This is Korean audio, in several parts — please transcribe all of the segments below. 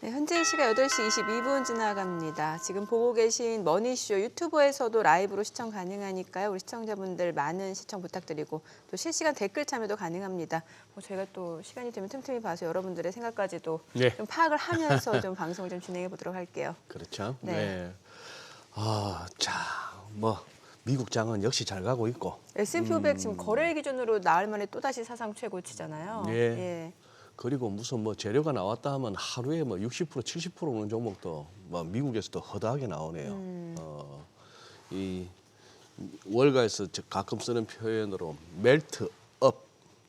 네, 현재 시각 8시 22분 지나갑니다. 지금 보고 계신 머니쇼 유튜브에서도 라이브로 시청 가능하니까요. 우리 시청자분들 많은 시청 부탁드리고 또 실시간 댓글 참여도 가능합니다. 저희가 또 시간이 되면 틈틈이 봐서 여러분들의 생각까지도 네. 좀 파악을 하면서 좀 방송을 좀 진행해 보도록 할게요. 그렇죠. 네. 네. 자, 미국 장은 역시 잘 가고 있고. S&P 500 지금 거래일 기준으로 나흘 만에 또다시 사상 최고치잖아요. 네. 예. 그리고 무슨 재료가 나왔다 하면 하루에 60%, 70% 오는 종목도 미국에서도 허다하게 나오네요. 이 월가에서 가끔 쓰는 표현으로 멜트 업,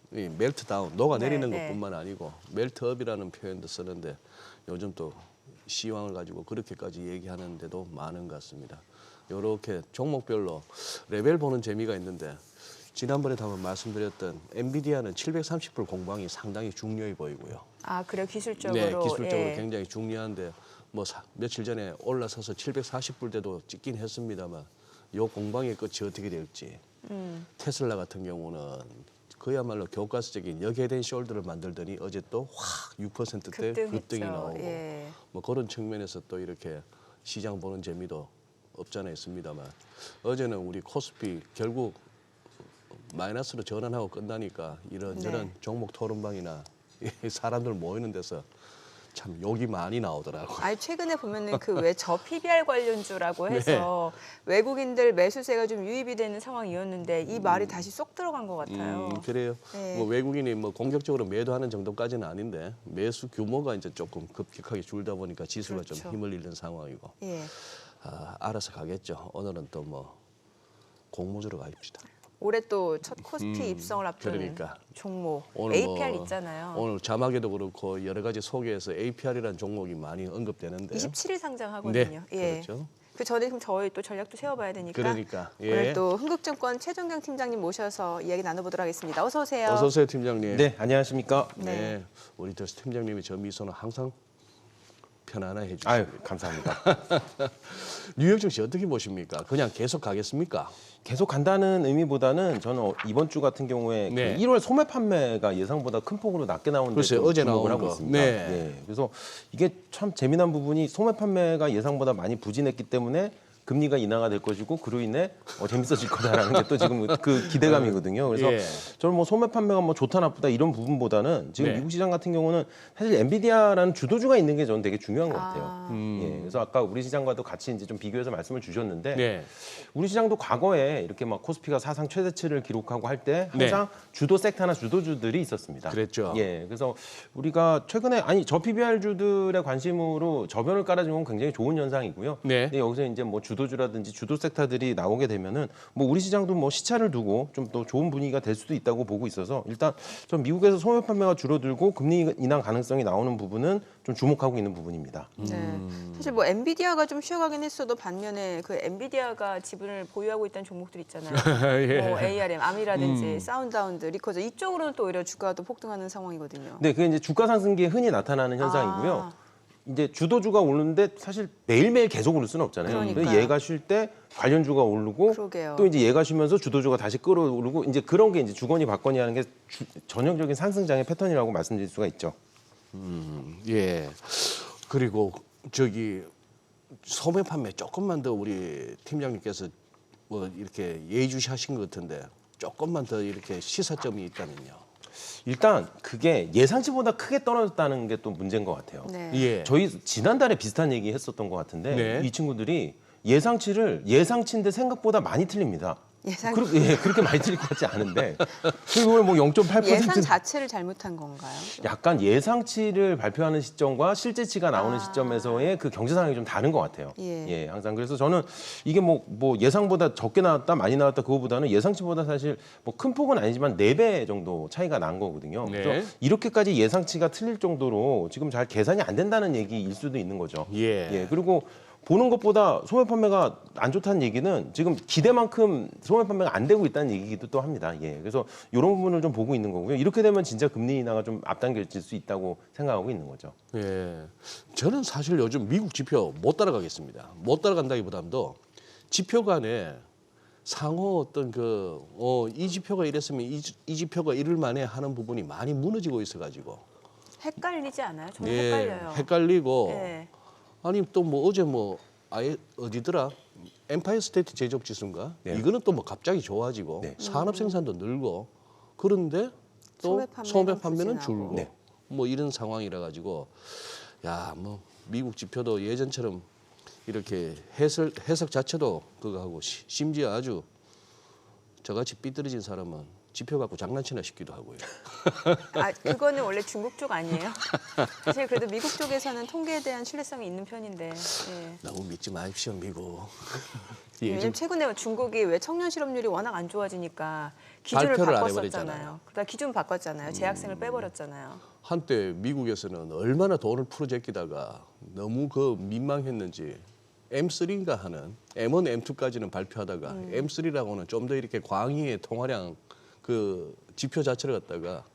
멜트 다운, 녹아내리는 네, 네. 것뿐만 아니고 멜트 업이라는 표현도 쓰는데 요즘 또 시황을 가지고 그렇게까지 얘기하는데도 많은 것 같습니다. 이렇게 종목별로 레벨 보는 재미가 있는데 지난번에도 한번 말씀드렸던 엔비디아는 730불 공방이 상당히 중요해 보이고요. 아, 그래요? 기술적으로. 네, 기술적으로 예. 굉장히 중요한데 며칠 전에 올라서서 740불대도 찍긴 했습니다만 요 공방의 끝이 어떻게 될지. 테슬라 같은 경우는 그야말로 교과서적인 역회된 숄더를 만들더니 어제 또 확 6%대 급등했죠. 급등이 나오고 예. 그런 측면에서 또 이렇게 시장 보는 재미도 없잖아 있습니다만 어제는 우리 코스피 결국 마이너스로 전환하고 끝나니까 이런저런 네. 종목 토론방이나 사람들 모이는 데서 참 욕이 많이 나오더라고요. 아니 최근에 보면은 그 왜 저 PBR 관련주라고 해서 외국인들 매수세가 좀 유입이 되는 상황이었는데 이 말이 다시 쏙 들어간 것 같아요. 그래요. 네. 외국인이 공격적으로 매도하는 정도까지는 아닌데 매수 규모가 이제 조금 급격하게 줄다 보니까 지수가 그렇죠. 좀 힘을 잃는 상황이고 예. 알아서 가겠죠. 오늘은 또 공모주로 가입시다. 올해 또 첫 코스피 입성을 앞두는 그러니까. 종목 오늘 APR 있잖아요. 오늘 자막에도 그렇고 여러 가지 소개에서 APR이라는 종목이 많이 언급되는데 27일 상장하거든요. 네, 예. 그렇죠. 그 전에 그럼 저희 또 전략도 세워봐야 되니까. 그러니까 오늘 또 흥국증권 최종경 팀장님 모셔서 이야기 나눠보도록 하겠습니다. 어서 오세요. 어서 오세요, 팀장님. 네, 안녕하십니까? 네. 우리 저 팀장님의 저 미소는 항상 편안해 해주시고. 아유, 감사합니다. 뉴욕 증시 어떻게 보십니까? 그냥 계속 가겠습니까? 계속 간다는 의미보다는 저는 이번 주 같은 경우에 네. 그 1월 소매 판매가 예상보다 큰 폭으로 낮게 나오는데 글쎄요, 어제 주목을 나온 하고 거. 있습니다. 네. 그래서 이게 참 재미난 부분이 소매 판매가 예상보다 많이 부진했기 때문에 금리가 인하가 될 것이고 그로 인해 재밌어질 거다라는 게 또 지금 그 기대감이거든요. 그래서 예. 저는 소매 판매가 좋다 나쁘다 이런 부분보다는 지금 네. 미국 시장 같은 경우는 사실 엔비디아라는 주도주가 있는 게 저는 되게 중요한 것 같아요. 아. 예, 그래서 아까 우리 시장과도 같이 이제 좀 비교해서 말씀을 주셨는데 네. 우리 시장도 과거에 이렇게 코스피가 사상 최대치를 기록하고 할 때 항상 주도 섹터나 주도주들이 있었습니다. 그랬죠. 예, 그래서 우리가 최근에 저 PBR주들의 관심으로 저변을 깔아준 건 굉장히 좋은 현상이고요. 네. 근데 여기서 이제 주도주라든지 주도 섹터들이 나오게 되면은 우리 시장도 시차를 두고 좀 더 좋은 분위기가 될 수도 있다고 보고 있어서 일단 전 미국에서 소매 판매가 줄어들고 금리 인하 가능성이 나오는 부분은 좀 주목하고 있는 부분입니다. 네. 사실 엔비디아가 좀 쉬어가긴 했어도 반면에 그 엔비디아가 지분을 보유하고 있다는 종목들 있잖아요. 예. ARM, 암이라든지 사운드하운드, 리커저 이쪽으로는 또 오히려 주가가 또 폭등하는 상황이거든요. 네, 그게 이제 주가 상승기에 흔히 나타나는 현상이고요. 아. 이제 주도주가 오르는데 사실 매일매일 계속 오를 수는 없잖아요. 그러니까요. 그래서 얘가 쉴 때 관련주가 오르고 그러게요. 또 이제 얘가 쉬면서 주도주가 다시 끌어오르고 이제 그런 게 이제 주거니 받거니 하는 게 전형적인 상승장의 패턴이라고 말씀드릴 수가 있죠. 예. 그리고 소매 판매 조금만 더 우리 팀장님께서 이렇게 예의주시하신 것 같은데 조금만 더 이렇게 시사점이 있다면요. 일단 그게 예상치보다 크게 떨어졌다는 게 또 문제인 것 같아요. 네. 예. 저희 지난달에 비슷한 얘기 했었던 것 같은데 네. 이 친구들이 예상치인데 생각보다 많이 틀립니다. 그렇게 많이 틀릴 것 같지 않은데 그걸 0.8% 예상 자체를 잘못한 건가요? 약간 예상치를 발표하는 시점과 실제치가 나오는 시점에서의 그 경제 상황이 좀 다른 것 같아요. 예. 항상 그래서 저는 이게 예상보다 적게 나왔다 많이 나왔다 그거보다는 예상치보다 사실 큰 폭은 아니지만 4배 정도 차이가 난 거거든요. 네. 그래서 이렇게까지 예상치가 틀릴 정도로 지금 잘 계산이 안 된다는 얘기일 수도 있는 거죠. 예. 그리고 보는 것보다 소매 판매가 안 좋다는 얘기는 지금 기대만큼 소매 판매가 안 되고 있다는 얘기기도 또 합니다. 그래서 이런 부분을 좀 보고 있는 거고요. 이렇게 되면 진짜 금리 인하가 좀 앞당겨질 수 있다고 생각하고 있는 거죠. 예. 저는 사실 요즘 미국 지표 못 따라가겠습니다. 못 따라간다기보다도 지표 간에 상호 이 지표가 이랬으면 이 지표가 이럴 만해 하는 부분이 많이 무너지고 있어가지고 헷갈리지 않아요? 저는 예, 헷갈려요. 헷갈리고 예. 아니 또 뭐 어제 뭐 아예 어디더라? 엠파이어 스테이트 제조업 지수인가? 네. 이거는 또 뭐 갑자기 좋아지고 네. 산업 생산도 늘고 그런데 또 소매 판매는 줄고 네. 뭐 이런 상황이라 가지고 야 뭐 미국 지표도 예전처럼 이렇게 해석 자체도 그거 하고 심지어 아주 저같이 삐뚤어진 사람은 지표 갖고 장난치나 싶기도 하고요. 아, 그거는 원래 중국 쪽 아니에요? 사실 그래도 미국 쪽에서는 통계에 대한 신뢰성이 있는 편인데. 예. 너무 믿지 마십시오 미국. 왜냐면 최근에 중국이 왜 청년 실업률이 워낙 안 좋아지니까 기준을 발표를 안 바꿨었잖아요. 해버렸잖아요. 그다음 기준 바꿨잖아요. 재학생을 빼버렸잖아요. 한때 미국에서는 얼마나 돈을 풀어제끼다가 너무 그 민망했는지 M3인가 하는 M1, M2까지는 발표하다가 M3라고는 좀 더 이렇게 광의의 통화량 그 지표 자체를 갖다가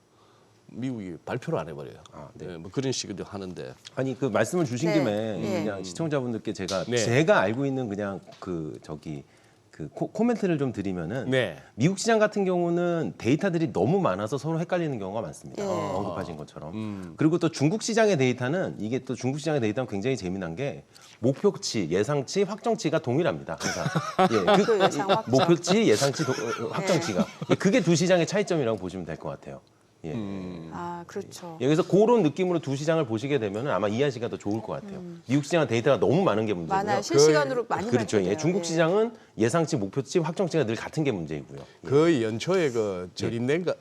미국이 발표를 안 해버려요. 아, 네. 네, 뭐 그런 식으로 하는데 아니 그 말씀을 주신 네. 김에 네. 그냥 시청자분들께 네. 제가 알고 있는 그냥 그 저기 그 코멘트를 좀 드리면은 네. 미국 시장 같은 경우는 데이터들이 너무 많아서 서로 헷갈리는 경우가 많습니다. 예. 언급하신 것처럼. 그리고 또 중국 시장의 데이터는 이게 또 중국 시장의 데이터는 굉장히 재미난 게 목표치, 예상치, 확정치가 동일합니다. 항상. 예, 그 예상, 확정. 목표치, 예상치, 확정치가. 예, 그게 두 시장의 차이점이라고 보시면 될 것 같아요. 예. 아, 그렇죠. 예, 그래서 그런 느낌으로 두 시장을 보시게 되면은 아마 이해하시기가 더 좋을 것 같아요. 미국 시장은 데이터가 너무 많은 게 문제고요. 많아요. 실시간으로 많이 그렇죠. 발표돼요. 예, 중국 예. 시장은 예상치, 목표치, 확정치가 늘 같은 게 문제이고요. 거의 연초에 그 전인대가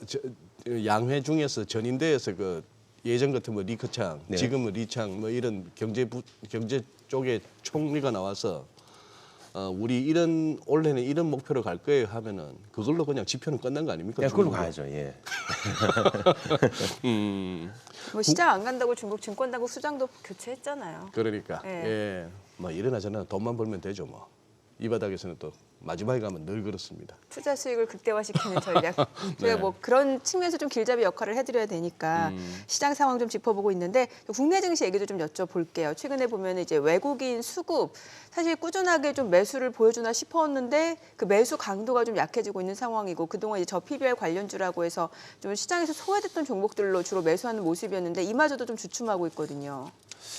양회 중에서 전인대에서 그 예전 같으면 리커창, 네. 지금은 리창 뭐 이런 경제 쪽의 총리가 나와서 우리 이런 올해는 이런 목표로 갈 거예요 하면은 그걸로 그냥 지표는 끝난 거 아닙니까? 그냥 그걸로 중국은? 가야죠. 예. 뭐 시장 안 간다고 중국 증권당국 수장도 교체했잖아요. 그러니까 예. 예. 뭐 이러나 저러나 돈만 벌면 되죠 뭐. 이 바닥에서는 또 마지막에 가면 늘 그렇습니다. 투자 수익을 극대화시키는 전략. 저희가 네. 뭐 그런 측면에서 좀 길잡이 역할을 해드려야 되니까 시장 상황 좀 짚어보고 있는데 국내 증시 얘기도 좀 여쭤볼게요. 최근에 보면 이제 외국인 수급 사실 꾸준하게 좀 매수를 보여주나 싶었는데 그 매수 강도가 좀 약해지고 있는 상황이고 그동안 이제 저 PBR 관련주라고 해서 좀 시장에서 소외됐던 종목들로 주로 매수하는 모습이었는데 이마저도 좀 주춤하고 있거든요.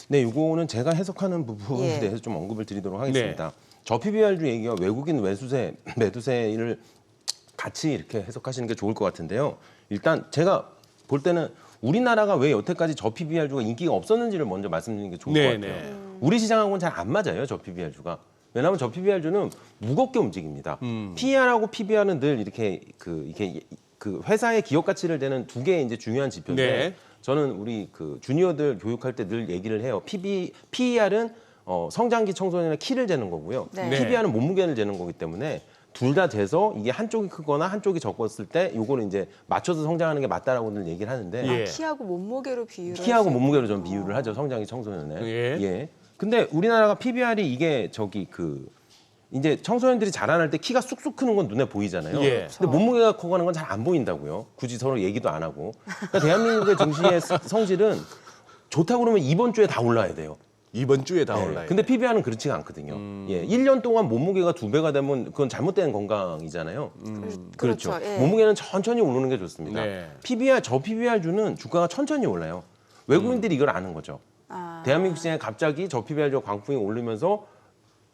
네, 이거는 제가 해석하는 부분에 예. 대해서 좀 언급을 드리도록 하겠습니다. 저 PBR주 얘기가 외국인 매수세, 매도세를 같이 이렇게 해석하시는 게 좋을 것 같은데요. 일단 제가 볼 때는 우리나라가 왜 여태까지 저 PBR주가 인기가 없었는지를 먼저 말씀드리는 게 좋을 네, 것 같아요. 네. 우리 시장하고는 잘 안 맞아요, 저 PBR주가. 왜냐하면 저 PBR주는 무겁게 움직입니다. PER하고 PBR은 늘 이렇게 그 회사의 기업 가치를 대는 두 개의 이제 중요한 지표인데 네. 저는 우리 그 주니어들 교육할 때 늘 얘기를 해요. PER은 성장기 청소년의 키를 재는 거고요. 네. 네. PBR은 몸무게를 재는 거기 때문에 둘 다 재서 이게 한쪽이 크거나 한쪽이 적었을 때 요거는 이제 맞춰서 성장하는 게 맞다라고 늘 얘기를 하는데 예. 키하고 몸무게로 비율을 키하고 할 수- 몸무게로 좀 비유를 하죠. 성장기 청소년에. 예. 근데 우리나라가 PBR이 이게 이제 청소년들이 자라날 때 키가 쑥쑥 크는 건 눈에 보이잖아요. 예. 근데 몸무게가 커가는 건 잘 안 보인다고요. 굳이 서로 얘기도 안 하고. 그러니까 대한민국의 증시의 성질은 좋다고 그러면 이번 주에 다 올라야 돼요. 이번 주에 다 네. 올라요. 근데 PBR은 그렇지가 않거든요. 예, 1년 동안 몸무게가 2배가 되면 그건 잘못된 건강이잖아요. 그렇죠. 예. 몸무게는 천천히 오르는 게 좋습니다. 네. 저 PBR주는 주가가 천천히 올라요. 외국인들이 이걸 아는 거죠. 아. 대한민국 시장에 갑자기 저 PBR주 광풍이 오르면서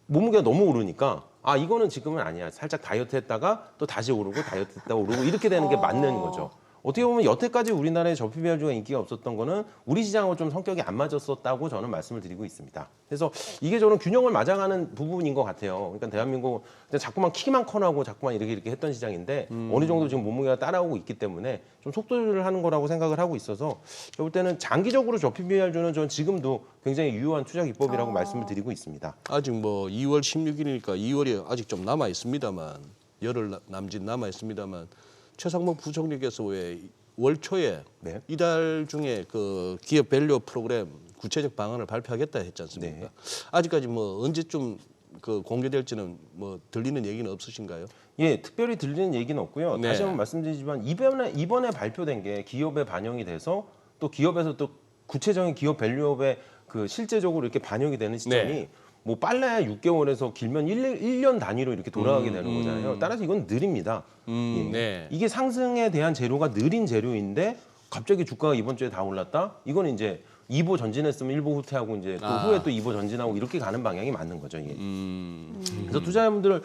몸무게가 너무 오르니까 아 이거는 지금은 아니야. 살짝 다이어트 했다가 또 다시 오르고 다이어트 했다가 오르고 이렇게 되는 게 맞는 거죠. 어떻게 보면 여태까지 우리나라에 저 PBR주가 인기가 없었던 거는 우리 시장하고 좀 성격이 안 맞았었다고 저는 말씀을 드리고 있습니다. 그래서 이게 저는 균형을 맞아가는 부분인 것 같아요. 그러니까 대한민국 자꾸만 키만 커나고 자꾸만 이렇게 했던 시장인데 어느 정도 지금 몸무게가 따라오고 있기 때문에 좀 속도 조절을 하는 거라고 생각을 하고 있어서 제가 볼 때는 장기적으로 저 PBR주는 저는 지금도 굉장히 유효한 투자 기법이라고 말씀을 드리고 있습니다. 아직 뭐 2월 16일이니까 2월이 아직 좀 남아 있습니다만 열흘 남짓 남아 있습니다만 최상목 부총리께서 왜 월 초에 네. 이달 중에 그 기업 밸류 프로그램 구체적 방안을 발표하겠다 했지 않습니까? 네. 아직까지 뭐 언제쯤 그 공개될지는 뭐 들리는 얘기는 없으신가요? 예, 특별히 들리는 얘기는 없고요. 네. 다시 한번 말씀드리지만 이번에 발표된 게 기업에 반영이 돼서 또 기업에서 또 구체적인 기업 밸류업에 그 실제적으로 이렇게 반영이 되는 시점이 네. 뭐 빨라야 6개월에서 길면 1년 단위로 이렇게 돌아가게 되는 거잖아요. 따라서 이건 느립니다. 예. 네. 이게 상승에 대한 재료가 느린 재료인데 갑자기 주가가 이번 주에 다 올랐다? 이거는 이제 2보 전진했으면 1보 후퇴하고 이제 또 후에 또 2보 전진하고 이렇게 가는 방향이 맞는 거죠. 이게. 그래서 투자자분들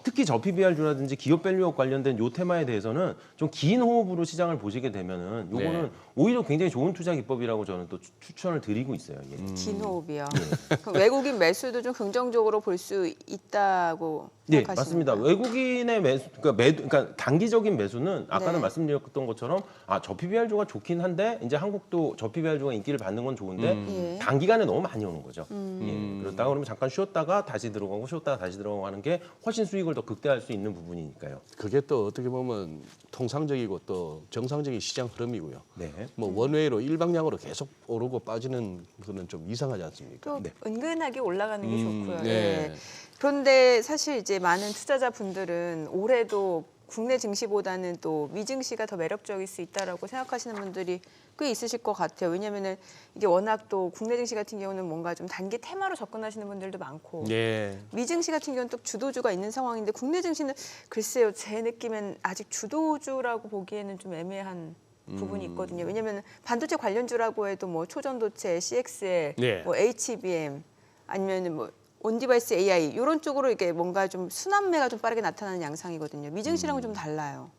특히 저 PBR주라든지 기업 밸류업 관련된 요 테마에 대해서는 좀 긴 호흡으로 시장을 보시게 되면은 요거는 네. 오히려 굉장히 좋은 투자 기법이라고 저는 또 추천을 드리고 있어요. 이게. 긴 호흡이요. 네. 그럼 외국인 매수도 좀 긍정적으로 볼 수 있다고 네, 생각하시는 맞습니다. 거예요? 외국인의 그러니까 단기적인 매수는 아까는 네. 말씀드렸던 것처럼 저 PBR주가 좋긴 한데 이제 한국도 저 PBR주가 인기를 받는 건 좋은데 예. 단기간에 너무 많이 오는 거죠. 예, 그러다가 그러면 잠깐 쉬었다가 다시 들어가고 쉬었다가 다시 들어가고 하는 게 훨씬 수익을 더 극대화할 수 있는 부분이니까요. 그게 또 어떻게 보면 통상적이고 또 정상적인 시장 흐름이고요. 네. 뭐 원웨이로 일방향으로 계속 오르고 빠지는 그는 좀 이상하지 않습니까? 또 네. 은근하게 올라가는 게 좋고요. 네. 예. 그런데 사실 이제 많은 투자자분들은 올해도 국내 증시보다는 또 미증시가 더 매력적일 수 있다라고 생각하시는 분들이 꽤 있으실 것 같아요. 왜냐하면은 이게 워낙 또 국내 증시 같은 경우는 뭔가 좀 단기 테마로 접근하시는 분들도 많고 네. 미증시 같은 경우는 또 주도주가 있는 상황인데 국내 증시는 글쎄요 제 느낌엔 아직 주도주라고 보기에는 좀 애매한 부분이 있거든요. 왜냐하면 반도체 관련주라고 해도 뭐 초전도체, CXL, 네. 뭐 HBM 아니면은 뭐 온디바이스 AI 이런 쪽으로 이게 뭔가 좀 순환매가 좀 빠르게 나타나는 양상이거든요. 미증시랑은 좀 달라요.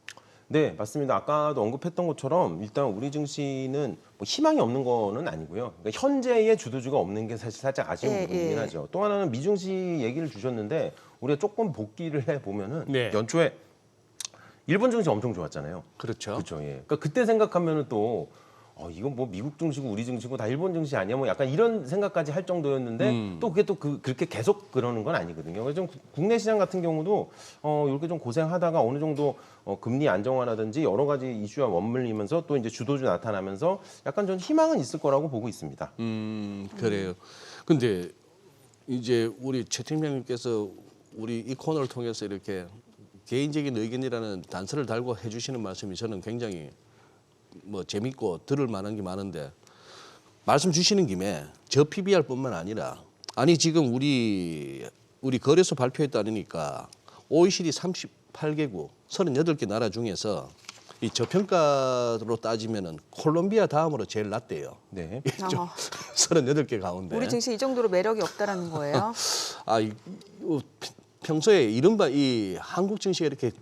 네, 맞습니다. 아까도 언급했던 것처럼 일단 우리 증시는 뭐 희망이 없는 거는 아니고요. 그러니까 현재의 주도주가 없는 게 사실 살짝 아쉬운 예, 부분이긴 예. 하죠. 또 하나는 미증시 얘기를 주셨는데 우리가 조금 복귀를 해 보면은 네. 연초에 일본 증시 엄청 좋았잖아요. 그렇죠. 그렇죠. 예. 그러니까 그때 생각하면은 또 이건 뭐 미국 증시고 우리 증시고 다 일본 증시 아니야? 뭐 약간 이런 생각까지 할 정도였는데 또 그게 또 그렇게 계속 그러는 건 아니거든요. 그래서 좀 국내 시장 같은 경우도 이렇게 좀 고생하다가 어느 정도 금리 안정화라든지 여러 가지 이슈와 맞물리면서 또 이제 주도주 나타나면서 약간 좀 희망은 있을 거라고 보고 있습니다. 그래요. 근데 이제 우리 최 팀장님께서 우리 이 코너를 통해서 이렇게 개인적인 의견이라는 단서를 달고 해주시는 말씀이 저는 굉장히 뭐 재밌고 들을 만한 게 많은데 말씀 주시는 김에 저 PBR뿐만 아니라 아니 지금 우리 거래소 발표에 따르니까 OECD 38개국 38개 나라 중에서 이 저평가로 따지면은 콜롬비아 다음으로 제일 낮대요. 네. 38개 가운데. 우리 증시 이 정도로 매력이 없다라는 거예요. 평소에 이른바 이 한국 증시가 이렇게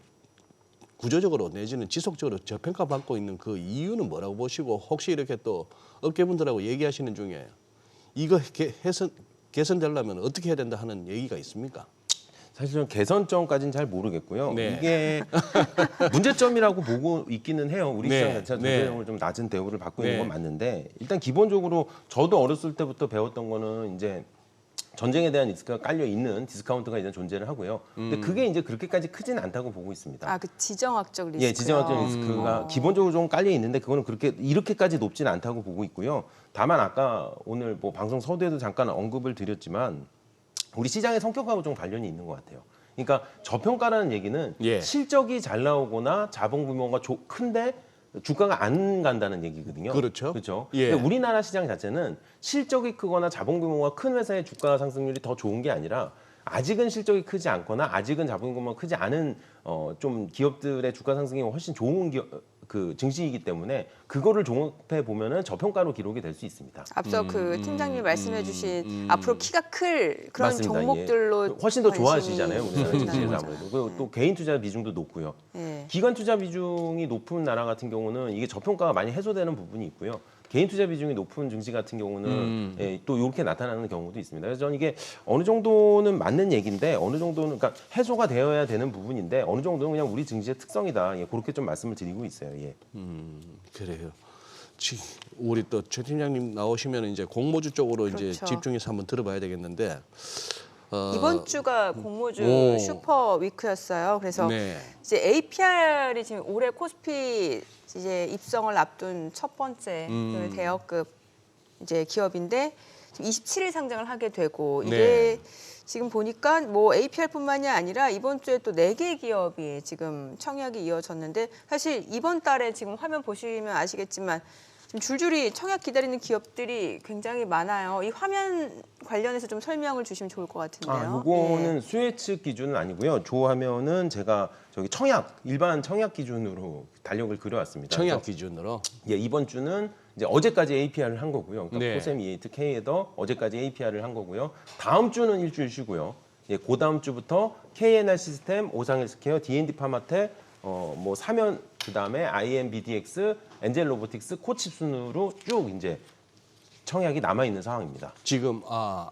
구조적으로 내지는 지속적으로 저평가받고 있는 그 이유는 뭐라고 보시고 혹시 이렇게 또 업계분들하고 얘기하시는 중에 이거 개선되려면 어떻게 해야 된다 하는 얘기가 있습니까? 사실 은 개선점까지는 잘 모르겠고요. 네. 이게 문제점이라고 보고 있기는 해요. 우리 네. 시장 자체가 네. 전체적으로 좀 낮은 대우를 받고 있는 네. 건 맞는데 일단 기본적으로 저도 어렸을 때부터 배웠던 거는 이제 전쟁에 대한 리스크가 깔려 있는 디스카운트가 이제 존재를 하고요. 근데 그게 이제 그렇게까지 크지는 않다고 보고 있습니다. 아, 그 지정학적 리스크. 예, 지정학적 리스크가 기본적으로 좀 깔려 있는데 그거는 이렇게까지 높지는 않다고 보고 있고요. 다만 아까 오늘 뭐 방송 서두에도 잠깐 언급을 드렸지만 우리 시장의 성격하고 좀 관련이 있는 것 같아요. 그러니까 저평가라는 얘기는 예. 실적이 잘 나오거나 자본 규모가 큰데 주가가 안 간다는 얘기거든요. 그렇죠. 그렇죠. 예. 근데 우리나라 시장 자체는 실적이 크거나 자본 규모가 큰 회사의 주가 상승률이 더 좋은 게 아니라 아직은 실적이 크지 않거나 아직은 자본 규모가 크지 않은 좀 기업들의 주가 상승이 훨씬 좋은 그 증시이기 때문에 그거를 종합해 보면은 저평가로 기록이 될 수 있습니다. 앞서 그 팀장님 말씀해주신 앞으로 키가 클 그런 맞습니다. 종목들로 예. 훨씬 더 관심이 좋아하시잖아요. 우리나라 있다는 증시에서 거죠. 아무래도. 그리고 또 개인 투자 비중도 높고요. 예. 기관 투자 비중이 높은 나라 같은 경우는 이게 저평가가 많이 해소되는 부분이 있고요. 개인 투자 비중이 높은 증시 같은 경우는 예, 또 이렇게 나타나는 경우도 있습니다. 그래서 저는 이게 어느 정도는 맞는 얘기인데 어느 정도는 그러니까 해소가 되어야 되는 부분인데 어느 정도는 그냥 우리 증시의 특성이다. 예, 그렇게 좀 말씀을 드리고 있어요. 예. 그래요. 우리 또 최 팀장님 나오시면 이제 공모주 쪽으로 이제 그렇죠. 집중해서 한번 들어봐야 되겠는데 이번 주가 공모주 오. 슈퍼 위크였어요. 그래서 네. 이제 APR이 지금 올해 코스피 이제 입성을 앞둔 첫 번째 그 대여급 이제 기업인데 지금 27일 상장을 하게 되고 이게 지금 보니까 뭐 APR뿐만이 아니라 이번 주에 또 4개 기업이 지금 청약이 이어졌는데 사실 이번 달에 지금 화면 보시면 아시겠지만 지금 줄줄이 청약 기다리는 기업들이 굉장히 많아요. 이 화면 관련해서 좀 설명을 주시면 좋을 것 같은데요. 아, 요거는 수혜 측 기준은 아니고요. 조하면은 제가 저기 청약 일반 청약 기준으로 달력을 그려왔습니다. 청약 그래서 기준으로. 예, 이번 주는 이제 어제까지 APR을 한 거고요. 그러니까 네. 코셈 E8 K헤더 어제까지 APR을 한 거고요. 다음 주는 일주일 쉬고요. 예, 그 다음 주부터 KNR 시스템, 오상헬스케어, D&D 파마텍, 뭐 사면 그다음에 IMBDX, 엔젤 로보틱스, 코칩 순으로 쭉 이제 청약이 남아 있는 상황입니다. 지금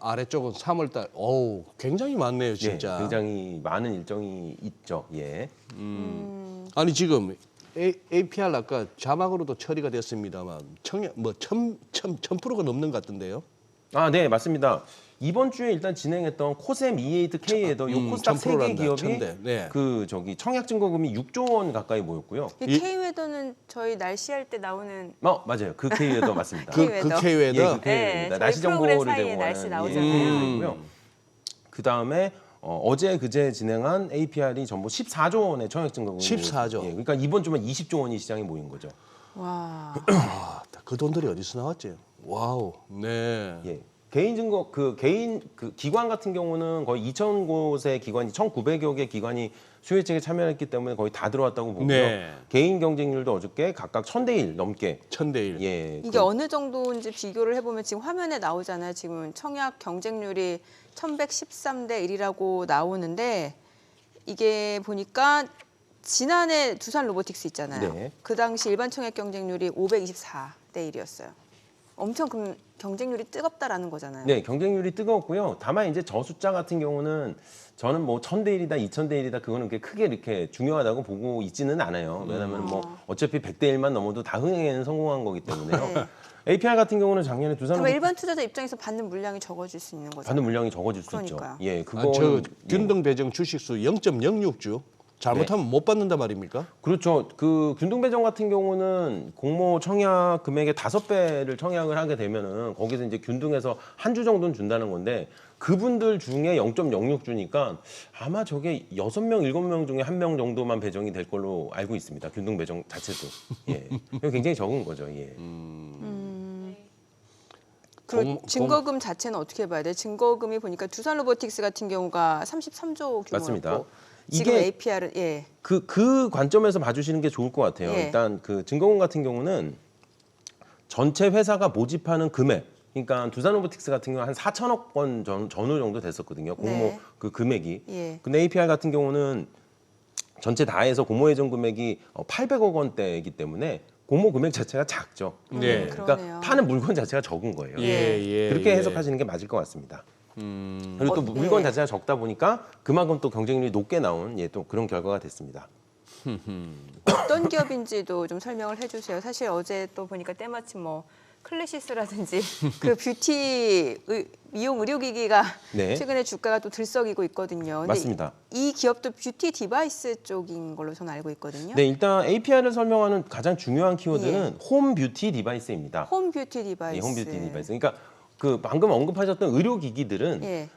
아래쪽은 3월달. 어우, 굉장히 많네요, 진짜. 예, 굉장히 많은 일정이 있죠. 예. 아니 지금 APR 아까 자막으로도 처리가 됐습니다만 청약 뭐 1000%가 넘는 것 같던데요. 아, 네, 맞습니다. 이번 주에 일단 진행했던 코셈 E8 K에도 요 코스닥 1000% 3개 란다, 기업이 1000대. 네. 그 저기 청약 증거금이 6조 원 가까이 모였고요. 이 K웨더는 저희 날씨할 때 나오는 맞아요. 그 K웨더 맞습니다. 그 그 K웨더. K웨더. 예, 그 네, K웨더입니다. 저희 날씨 프로그램 정보를 사이에 제공하는 날씨 나오잖아요. 고요. 그 다음에 어제 그제 진행한 APR이 전부 14조 원의 청약 증거금이 14조. 모였어요. 예, 그러니까 이번 주만 20조 원이 시장에 모인 거죠. 와. 그 돈들이 어디서 나왔지? 와우. 네. 예. 개인 증거 개인 기관 같은 경우는 거의 2,000곳의 기관이 1,900여 개 기관이 수혜책에 참여했기 때문에 거의 다 들어왔다고 보고요. 네. 개인 경쟁률도 어저께 각각 1,000대 1 넘게 1000대 1. 예. 이게 어느 정도인지 비교를 해보면 지금 화면에 나오잖아요. 지금 청약 경쟁률이 1113대 1이라고 나오는데 이게 보니까 지난해 두산 로보틱스 있잖아요. 네. 그 당시 일반 청약 경쟁률이 524대 1이었어요. 엄청 그럼 경쟁률이 뜨겁다라는 거잖아요. 네, 경쟁률이 뜨거웠고요. 다만 이제 저 숫자 같은 경우는 저는 뭐 1,000대 1이다, 2,000대 1이다 그거는 그렇게 크게 이렇게 중요하다고 보고 있지는 않아요. 왜냐하면 뭐 어차피 100대 1만 넘어도 다 흥행에는 성공한 거기 때문에요. 네. APR 같은 경우는 작년에 두산 그러면 일반 투자자 입장에서 받는 물량이 적어질 수 있는 거죠. 받는 물량이 적어질 수 그러니까요. 있죠. 예, 저 그거는 균등 배정 주식수 0.06주. 잘못하면 못 받는다 말입니까? 그렇죠. 그 균등 배정 같은 경우는 공모 청약 금액의 5배를 청약을 하게 되면은 거기서 이제 균등해서 한 주 정도는 준다는 건데 그분들 중에 0.06주니까 아마 저게 6명, 7명 중에 1명 정도만 배정이 될 걸로 알고 있습니다. 균등 배정 자체도. 예. 굉장히 적은 거죠. 예. 그리고 증거금 자체는 어떻게 봐야 돼요? 증거금이 보니까 두산 로보틱스 같은 경우가 33조 규모였고 맞습니다. 지금 이게 APR은 예. 그 관점에서 봐주시는 게 좋을 것 같아요. 예. 일단 그 증거금 같은 경우는 전체 회사가 모집하는 금액, 그러니까 두산 로보틱스 같은 경우 한 4천억 원 전후 정도 됐었거든요. 공모 네. 그 금액이. 예. 근데 APR 같은 경우는 전체 다 해서 공모 예정 금액이 800억 원대이기 때문에 공모 금액 자체가 작죠. 네. 그러니까 그러네요. 파는 물건 자체가 적은 거예요. 그렇게 해석하시는 게 맞을 것 같습니다. 그리고 또 물건 네. 자체가 적다 보니까 그만큼 또 경쟁률이 높게 나온 또 그런 결과가 됐습니다. 어떤 기업인지도 좀 설명을 해주세요. 사실 어제 또 보니까 때마침 뭐 클래시스라든지 그 뷰티 미용 의료기기가 네. 최근에 주가가 또 들썩이고 있거든요. 근데 맞습니다. 이 기업도 뷰티 디바이스 쪽인 걸로 저는 알고 있거든요. 네, 일단 APR을 설명하는 가장 중요한 키워드는 홈 뷰티 디바이스입니다. 홈 뷰티 디바이스. 홈 뷰티 디바이스. 그러니까 그 방금 언급하셨던 의료기기들은 예.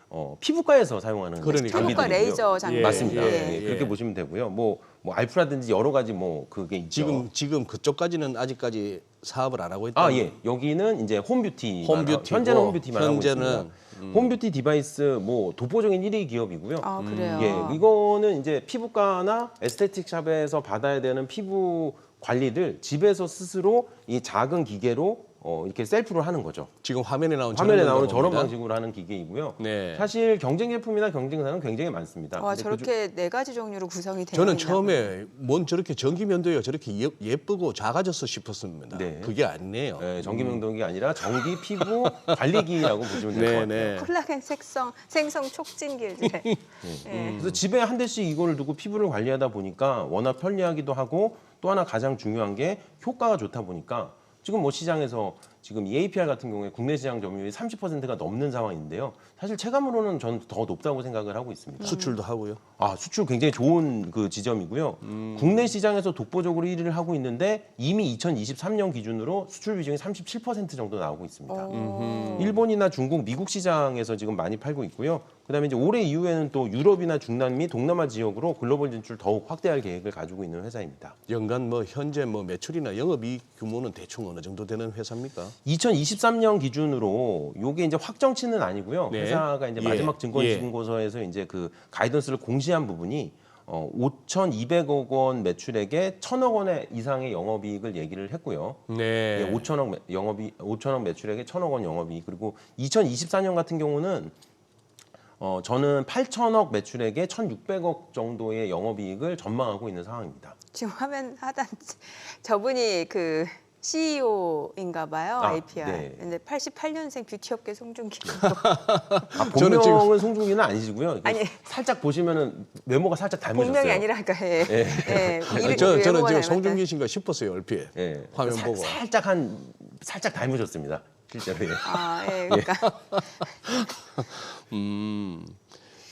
피부과에서 사용하는 그러니까. 피부과 장비들이고요. 레이저 장비. 맞습니다. 예, 예. 그렇게 보시면 되고요. 뭐 알프라든지 여러 가지 뭐 그게 있죠. 지금 그쪽까지는 아직까지 사업을 안 하고 있다. 예. 여기는 이제 홈뷰티. 홈뷰티고, 현재는 홈뷰티만 하고 현재는, 있습니다. 홈뷰티 디바이스 뭐 독보적인 1위 기업이고요. 아 그래요. 예, 이거는 이제 피부과나 에스테틱 샵에서 받아야 되는 피부 관리를 집에서 스스로 이 작은 기계로 이렇게 셀프로 하는 거죠. 지금 화면에 나온 화면에 나오는 저런 저런 방식으로 하는 기계이고요. 네. 사실 경쟁 제품이나 경쟁사는 굉장히 많습니다. 와 근데 저렇게 네 가지 종류로 구성이 되어 저는 있나 처음에 뭔 저렇게 전기면도기가 저렇게 예쁘고 작아졌어 싶었습니다. 네. 그게 아니네요. 전기 명동이 아니라 전기 피부 관리기라고 보시면 될 것 같아요. 네. 콜라겐 생성 촉진기제. 예. 그래서 집에 한 대씩 이거를 두고 피부를 관리하다 보니까 워낙 편리하기도 하고 또 하나 가장 중요한 게 효과가 좋다 보니까 지금 뭐 시장에서 지금 이 APR 같은 경우에 국내 시장 점유율이 30%가 넘는 상황인데요. 사실 체감으로는 저는 더 높다고 생각을 하고 있습니다. 수출도 하고요. 수출 굉장히 좋은 그 지점이고요. 국내 시장에서 독보적으로 1위를 하고 있는데 이미 2023년 기준으로 수출 비중이 37% 정도 나오고 있습니다. 일본이나 중국, 미국 시장에서 지금 많이 팔고 있고요. 그다음에 이제 올해 이후에는 또 유럽이나 중남미, 동남아 지역으로 글로벌 진출 더욱 확대할 계획을 가지고 있는 회사입니다. 연간 뭐 현재 뭐 매출이나 영업이익 규모는 대충 어느 정도 되는 회사입니까? 2023년 기준으로 요게 이제 확정치는 아니고요. 네. 회사가 이제 예. 마지막 증권신고서에서 이제 그 가이던스를 공시한 부분이 5,200억 원 매출액에 1,000억 원 이상의 영업이익을 얘기를 했고요. 네. 예, 5천억 매출액에 1,000억 원 영업이익. 그리고 2024년 같은 경우는 저는 8천억 매출액에 1,600억 정도의 영업이익을 전망하고 있는 상황입니다. 지금 화면 하단 저분이 그 CEO인가 봐요. 아, IPR. 네. 근데 88년생 뷰티업계 송중기. 저는 지금- 본명은 송중기는 아니시고요. 아니. 살짝 보시면은 외모가 살짝 닮으셨어요. 본명이 아니라 그러니까 예. 예. 아니, 저는 지금 송중기신가 싶었어요 얼핏 예. 화면 보고. 살짝 닮으셨습니다. 실제로. 예. 아, 예. 그러니까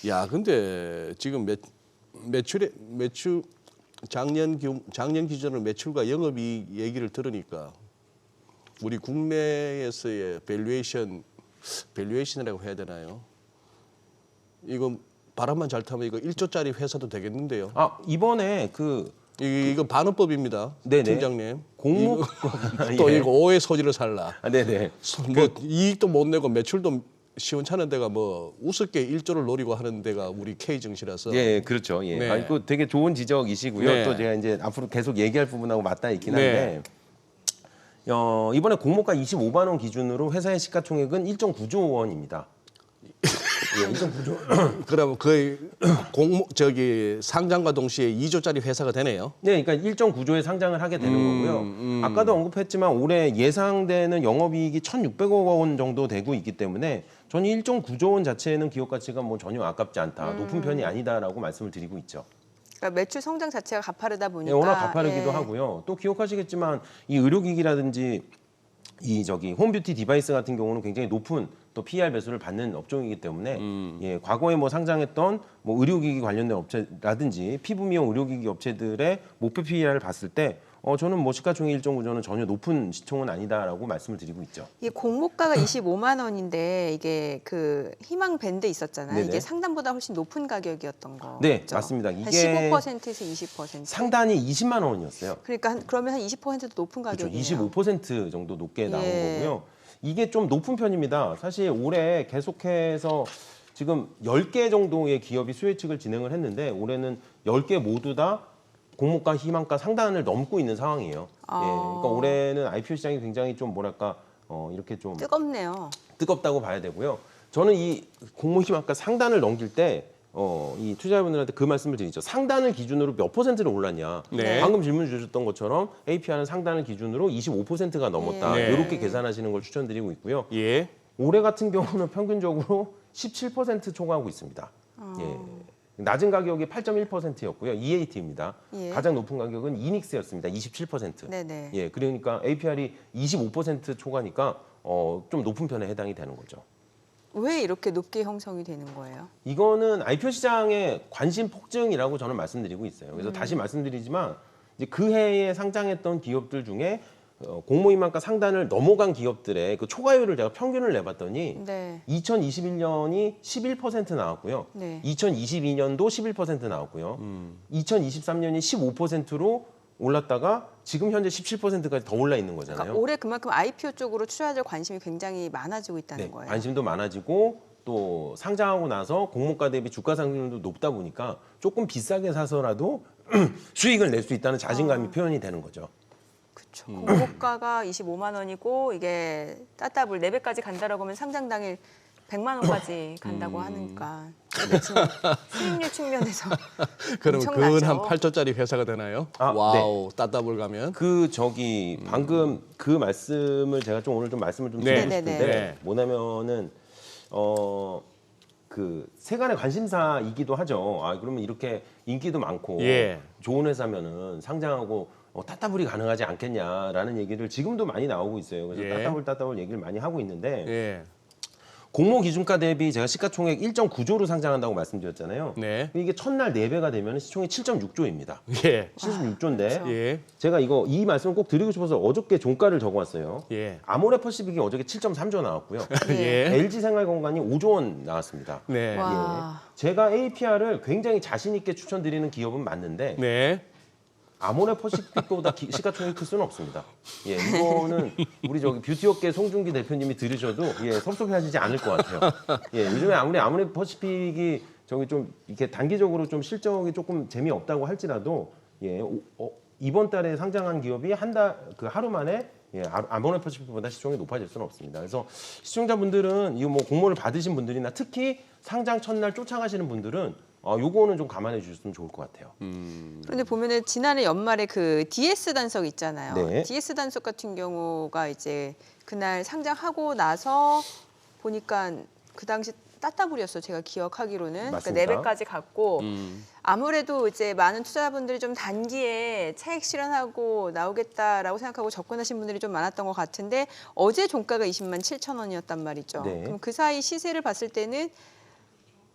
야, 근데 지금 매출 작년 기준으로 매출과 영업이익 얘기를 들으니까 우리 국내에서의 밸류에이션이라고 해야 되나요? 이거 바람만 잘 타면 이거 1조짜리 회사도 되겠는데요. 아 이번에 이거 반어법입니다, 네네. 팀장님. 공모 또 예. 이거 오해 소지를 살라. 아, 네네. 뭐 이익도 못 내고 매출도 시원찮은 데가 뭐 우습게 1조를 노리고 하는 데가 우리 K증시라서. 예, 그렇죠. 예. 네. 아, 이거 되게 좋은 지적이시고요. 네. 또 제가 이제 앞으로 계속 얘기할 부분하고 맞닿아 있긴 네. 한데 이번에 공모가 25만 원 기준으로 회사의 시가총액은 1.9조 원입니다. 예, 1.9조. 그러면 거의 상장과 동시에 2조짜리 회사가 되네요. 네, 그러니까 1.9조에 상장을 하게 되는 거고요. 아까도 언급했지만 올해 예상되는 영업이익이 1,600억 원 정도 되고 있기 때문에 저는 1.9조 원 자체는 기업 가치가 뭐 전혀 아깝지 않다, 높은 편이 아니다라고 말씀을 드리고 있죠. 그러니까 매출 성장 자체가 가파르다 보니까 예, 워낙 가파르기도 예. 하고요. 또 기억하시겠지만 이 의료기기라든지 홈뷰티 디바이스 같은 경우는 굉장히 높은 또 PR 배수를 받는 업종이기 때문에 예, 과거에 뭐 상장했던 뭐 의료기기 관련된 업체라든지 피부 미용 의료기기 업체들의 목표 PER을 봤을 때 저는 뭐 시가총액 1.9조는 전혀 높은 시총은 아니다라고 말씀을 드리고 있죠. 이게 공모가가 25만 원인데 이게 그 희망 밴드 있었잖아요. 네네. 이게 상단보다 훨씬 높은 가격이었던 거. 네, 맞습니다. 한 이게 15%에서 20%. 상단이 20만 원이었어요. 그러니까 그러면 한 20%도 높은 그렇죠. 가격이에요. 25% 정도 높게 나온 예. 거고요. 이게 좀 높은 편입니다. 사실 올해 계속해서 지금 10개 정도의 기업이 수혜측을 진행을 했는데 올해는 10개 모두 다 공모가, 희망가 상단을 넘고 있는 상황이에요. 아. 예, 그러니까 올해는 IPO 시장이 굉장히 좀 뭐랄까 이렇게 좀 뜨겁네요. 뜨겁다고 봐야 되고요. 저는 이 공모 희망가 상단을 넘길 때 이 투자자분들한테 그 말씀을 드리죠. 상단을 기준으로 몇 %를 올랐냐. 네. 방금 질문 주셨던 것처럼 APR은 상단을 기준으로 25%가 넘었다. 네. 이렇게 계산하시는 걸 추천드리고 있고요. 예. 올해 같은 경우는 평균적으로 17% 초과하고 있습니다. 예. 낮은 가격이 8.1%였고요. EAT입니다. 예. 가장 높은 가격은 이닉스였습니다. 27%. 네네. 예, 그러니까 APR이 25% 초과니까 좀 높은 편에 해당이 되는 거죠. 왜 이렇게 높게 형성이 되는 거예요? 이거는 IPO 시장의 관심 폭증이라고 저는 말씀드리고 있어요. 그래서 다시 말씀드리지만 이제 그 해에 상장했던 기업들 중에 공모희망가 상단을 넘어간 기업들의 그 초과율을 제가 평균을 내봤더니 네. 2021년이 11% 나왔고요. 네. 2022년도 11% 나왔고요. 2023년이 15%로 올랐다가 지금 현재 17%까지 더 올라 있는 거잖아요. 그러니까 올해 그만큼 IPO 쪽으로 투자자들 관심이 굉장히 많아지고 있다는 네, 거예요. 관심도 많아지고 또 상장하고 나서 공모가 대비 주가 상승률도 높다 보니까 조금 비싸게 사서라도 수익을 낼 수 있다는 자신감이 표현이 되는 거죠. 그렇죠. 공모가가 25만 원이고 이게 따따블 4배까지 간다라고 하면 상장 당일 100만 원까지 간다고 하니까 수익률 측면에서 그럼 엄청나죠. 그건 한 8조짜리 회사가 되나요? 아, 와우, 따따블 가면. 방금 그 말씀을 제가 좀 오늘 좀 말씀을 좀 네. 드리고 네네네. 싶은데 네. 뭐냐면은 그 세간의 관심사이기도 하죠. 아 그러면 이렇게 인기도 많고 예. 좋은 회사면은 상장하고 따따블이 가능하지 않겠냐라는 얘기를 지금도 많이 나오고 있어요. 그래서 예. 따따블 얘기를 많이 하고 있는데 예. 공모 기준가 대비 제가 시가총액 1.9조로 상장한다고 말씀드렸잖아요. 네. 이게 첫날 4배가 되면 시총이 7.6조입니다. 예. 76조인데 예. 제가 이 말씀을 꼭 드리고 싶어서 어저께 종가를 적어왔어요. 예. 아모레퍼시픽이 어저께 7.3조 나왔고요. 예. LG생활건강이 5조 원 나왔습니다. 네. 와. 제가 APR을 굉장히 자신 있게 추천드리는 기업은 맞는데 네. 아모레퍼시픽보다 시가총액이 클 수는 없습니다. 예, 이거는 우리 저기 뷰티업계 송중기 대표님이 들으셔도 예, 섭섭해하시지 않을 것 같아요. 예, 요즘에 아무리 아모레퍼시픽이 저기 좀 이렇게 단기적으로 좀 실적이 조금 재미없다고 할지라도 예, 이번 달에 상장한 기업이 하루 만에 예, 아모레퍼시픽보다 시총이 높아질 수는 없습니다. 그래서 시청자분들은 이거 뭐 공모를 받으신 분들이나 특히 상장 첫날 쫓아가시는 분들은 요거는 좀 감안해 주셨으면 좋을 것 같아요. 그런데 보면은 지난해 연말에 그 DS 단석 있잖아요. 네. DS 단석 같은 경우가 이제 그날 상장하고 나서 보니까 그 당시 따따블이었어요. 제가 기억하기로는. 맞습니다. 그러니까 4배까지 갔고 아무래도 이제 많은 투자자분들이 좀 단기에 차익 실현하고 나오겠다라고 생각하고 접근하신 분들이 좀 많았던 것 같은데 어제 종가가 20만 7천 원이었단 말이죠. 네. 그럼 그 사이 시세를 봤을 때는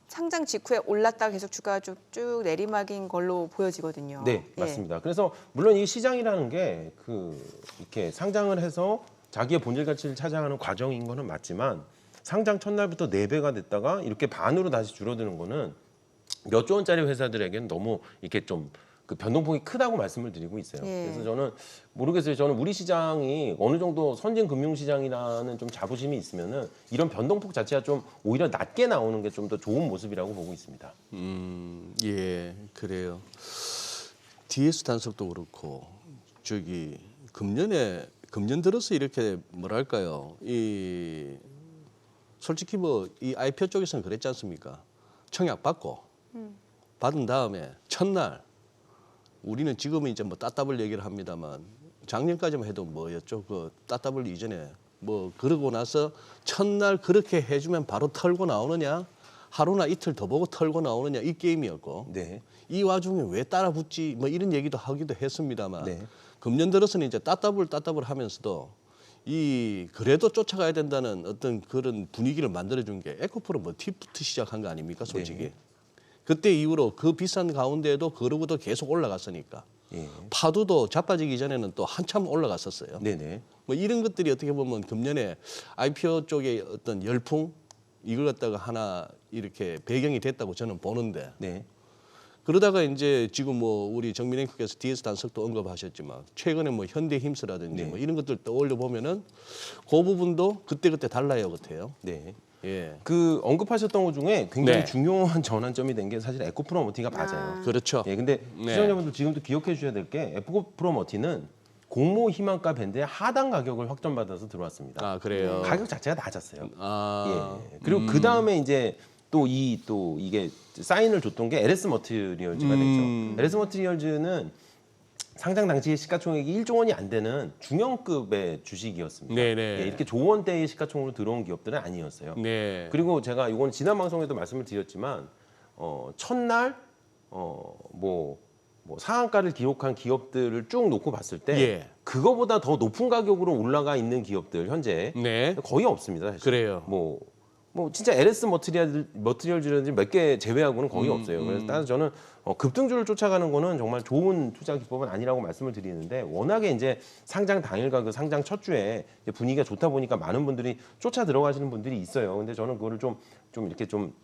상장 직후에 올랐다가 계속 주가가 쭉 내리막인 걸로 보여지거든요. 네, 예. 맞습니다. 그래서 물론 이 시장이라는 게 이렇게 상장을 해서 자기의 본질 가치를 찾아가는 과정인 거는 맞지만 상장 첫날부터 4배가 됐다가 이렇게 반으로 다시 줄어드는 거는 몇 조 원짜리 회사들에게는 너무 이렇게 좀 그 변동폭이 크다고 말씀을 드리고 있어요. 예. 그래서 저는 모르겠어요. 저는 우리 시장이 어느 정도 선진 금융시장이라는 좀 자부심이 있으면은 이런 변동폭 자체가 좀 오히려 낮게 나오는 게 좀 더 좋은 모습이라고 보고 있습니다. 예, 그래요. DS 단속도 그렇고 저기 금년 들어서 이렇게 뭐랄까요? 솔직히 뭐 이 IPO 쪽에서는 그랬지 않습니까? 청약 받고 받은 다음에 첫날 우리는 지금은 이제 뭐 따따블 얘기를 합니다만 작년까지만 해도 뭐였죠? 그 따따블 이전에 뭐 그러고 나서 첫날 그렇게 해주면 바로 털고 나오느냐? 하루나 이틀 더 보고 털고 나오느냐 이 게임이었고 네. 이 와중에 왜 따라붙지 뭐 이런 얘기도 하기도 했습니다만 네. 금년 들어서는 이제 따따블 하면서도 그래도 쫓아가야 된다는 어떤 그런 분위기를 만들어준 게 에코프로 뭐 티부터 시작한 거 아닙니까 솔직히. 네. 그때 이후로 그 비싼 가운데에도 그러고도 계속 올라갔으니까 예. 파도도 자빠지기 전에는 또 한참 올라갔었어요. 네네. 뭐 이런 것들이 어떻게 보면 금년에 IPO 쪽의 어떤 열풍 이걸 갖다가 하나 이렇게 배경이 됐다고 저는 보는데 네. 그러다가 이제 지금 뭐 우리 정민 앵커께서 DS 단석도 언급하셨지만 최근에 뭐 현대힘스라든지 네. 뭐 이런 것들 떠올려 보면은 그 부분도 그때 달라요 같아요. 네. 예, 그 언급하셨던 것 중에 굉장히 네. 중요한 전환점이 된 게 사실 에코프로머티가 맞아요. 그렇죠. 예, 근데 네. 시청자분들 지금도 기억해 주셔야 될 게 에코프로머티는 공모 희망가 밴드의 하단 가격을 확정받아서 들어왔습니다. 아 그래요. 가격 자체가 낮았어요. 아, 예. 그리고 그 다음에 이제 또 이게 사인을 줬던 게 LS 머티리얼즈가 됐죠. LS 머티리얼즈는 상장 당시의 시가총액이 1조 원이 안 되는 중형급의 주식이었습니다. 네네. 예, 이렇게 조원대의 시가총으로 들어온 기업들은 아니었어요. 네. 그리고 제가 이건 지난 방송에도 말씀을 드렸지만 첫날 뭐 상한가를 기록한 기업들을 쭉 놓고 봤을 때 예. 그거보다 더 높은 가격으로 올라가 있는 기업들 현재 네. 거의 없습니다. 사실. 그래요. 뭐 진짜 LS 머티리얼즈라든지 몇 개 제외하고는 거의 없어요. 그래서 따라서 저는 급등주를 쫓아가는 거는 정말 좋은 투자 기법은 아니라고 말씀을 드리는데 워낙에 이제 상장 당일과 그 상장 첫 주에 분위기가 좋다 보니까 많은 분들이 쫓아 들어가시는 분들이 있어요. 근데 저는 그거를 좀 이렇게 좀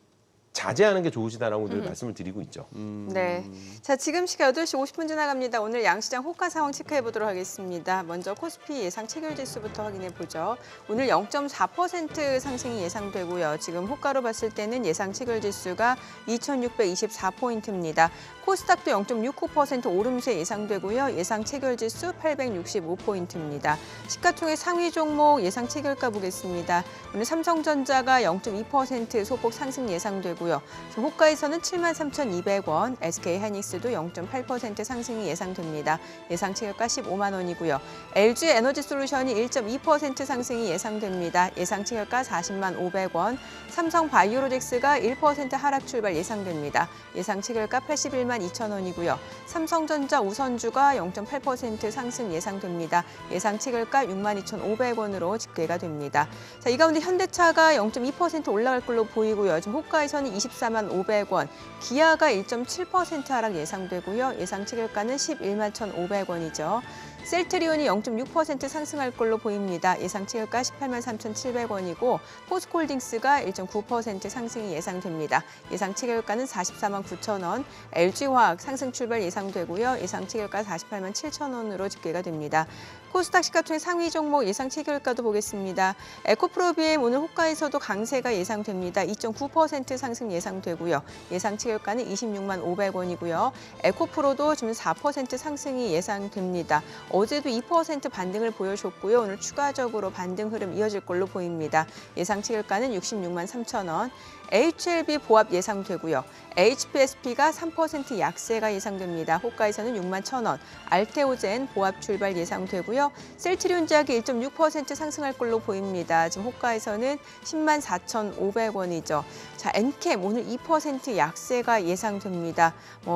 자제하는 게 좋으시다라고 늘 말씀을 드리고 있죠. 네. 자, 지금 시각 8시 50분 지나갑니다. 오늘 양시장 호가 상황 체크해 보도록 하겠습니다. 먼저 코스피 예상 체결 지수부터 확인해 보죠. 오늘 0.4% 상승이 예상되고요. 지금 호가로 봤을 때는 예상 체결 지수가 2,624포인트입니다. 코스닥도 0.69% 오름세 예상되고요. 예상 체결 지수 865포인트입니다. 시가총액 상위 종목 예상 체결가 보겠습니다. 오늘 삼성전자가 0.2% 소폭 상승 예상되고 예상되고요. 지금 호가에서는 73,200원, SK하이닉스도 0.8% 상승이 예상됩니다. 예상 체결가 15만 원이고요. LG 에너지솔루션이 1.2% 상승이 예상됩니다. 예상 체결가 40만 500원, 삼성 바이오로직스가 1% 하락 출발 예상됩니다. 예상 체결가 81만 2천 원이고요. 삼성전자 우선주가 0.8% 상승 예상됩니다. 예상 체결가 6만 2,500원으로 집계가 됩니다. 자, 이 가운데 현대차가 0.2% 올라갈 걸로 보이고요. 지금 호가에서는 24만 500원, 기아가 1.7% 하락 예상되고요. 예상 체결가는 11만 1,500원이죠. 셀트리온이 0.6% 상승할 걸로 보입니다. 예상 체결가 18만 3,700원이고 포스코홀딩스가 1.9% 상승이 예상됩니다. 예상 체결가는 44만 9천 원, LG화학 상승 출발 예상되고요. 예상 체결가 48만 7천 원으로 집계가 됩니다. 코스닥 시가총액 상위 종목 예상 체결가도 보겠습니다. 에코프로비엠 오늘 호가에서도 강세가 예상됩니다. 2.9% 상승 예상되고요. 예상 체결가는 26만 500원이고요. 에코프로도 지금 4% 상승이 예상됩니다. 어제도 2% 반등을 보여줬고요. 오늘 추가적으로 반등 흐름 이어질 걸로 보입니다. 예상 체결가는 66만 3천 원. HLB 보합 예상되고요. HPSP가 3% 약세가 예상됩니다. 호가에서는 6만 1천 원. 알테오젠 보합 출발 예상되고요. 셀트리온 제약이 1.6% 상승할 걸로 보입니다. 지금 호가에서는 10만 4,500원이죠. 자, 엔캠 오늘 2% 약세가 예상됩니다.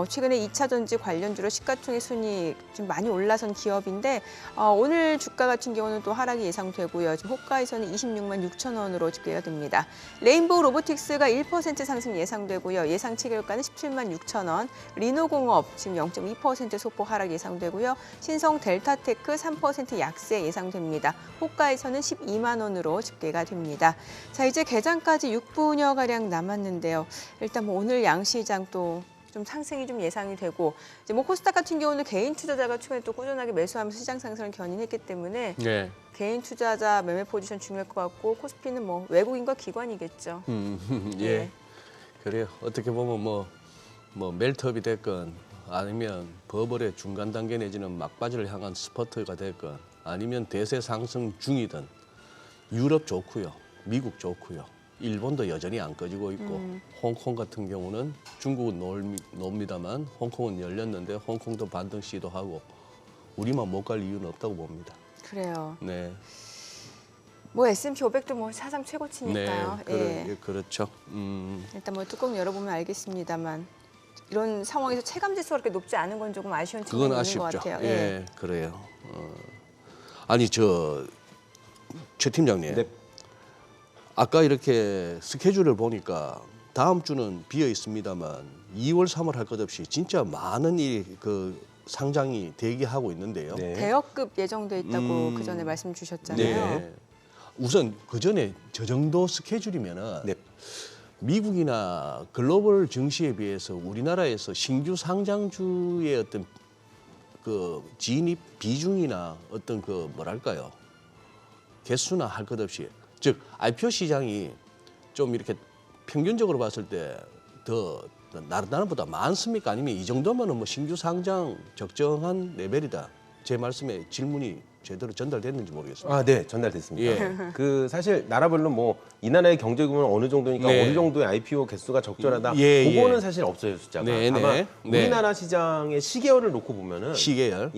최근에 2차 전지 관련주로 시가총액 순이익 좀 많이 올라선 기업인데 오늘 주가 같은 경우는 또 하락이 예상되고요. 지금 호가에서는 26만 6천 원으로 집계가 됩니다. 레인보우 로보틱스가 1% 상승 예상되고요. 예상 체결가는 17만 6천 원. 리노공업 지금 0.2% 소폭 하락 예상되고요. 신성 델타테크 3% 약세 예상됩니다. 호가에서는 12만 원으로 집계가 됩니다. 자, 이제 개장까지 6분여 가량 남았는데요. 일단 오늘 양시장 또 좀 상승이 좀 예상이 되고 이제 코스닥 같은 경우는 개인 투자자가 최근에 또 꾸준하게 매수하면서 시장 상승을 견인했기 때문에 네. 개인 투자자 매매 포지션 중요할 것 같고 코스피는 외국인과 기관이겠죠. 예. 네. 그래요. 어떻게 보면 뭐 멜트업이 됐건 아니면 버블의 중간 단계 내지는 막바지를 향한 스퍼트가 됐건 아니면 대세 상승 중이든 유럽 좋고요. 미국 좋고요. 일본도 여전히 안 꺼지고 있고 홍콩 같은 경우는 중국은 놉니다만 홍콩은 열렸는데 홍콩도 반등 시도하고 우리만 못 갈 이유는 없다고 봅니다. 그래요. 네. S&P 500도 사상 최고치니까요. 네, 예. 그렇죠. 일단 뚜껑 열어보면 알겠습니다만 이런 상황에서 체감 지수가 그렇게 높지 않은 건 조금 아쉬운 측면이 그건 있는 아쉽죠. 것 같아요. 예, 그래요. 아니 최 팀장님. 네. 아까 이렇게 스케줄을 보니까 다음 주는 비어 있습니다만 2월, 3월 할 것 없이 진짜 많은 상장이 대기하고 있는데요. 네. 대여급 예정돼 있다고 그 전에 말씀 주셨잖아요. 네. 우선 그 전에 저 정도 스케줄이면은 네. 미국이나 글로벌 증시에 비해서 우리나라에서 신규 상장주의 어떤 그 진입 비중이나 어떤 뭐랄까요 개수나 할 것 없이 즉 IPO 시장이 좀 이렇게 평균적으로 봤을 때 더 다른 나라보다 많습니까? 아니면 이 정도면은 신규 상장 적정한 레벨이다. 제 말씀에 질문이 제대로 전달됐는지 모르겠습니다. 네, 전달됐습니다. 예. 사실 나라별로 이 나라의 경제 규모는 어느 정도니까 네. 어느 정도의 IPO 개수가 적절하다. 예, 그거는 예. 사실 없어요, 숫자가. 네, 다만 네. 우리나라 시장의 시계열을 놓고 보면은 시계열.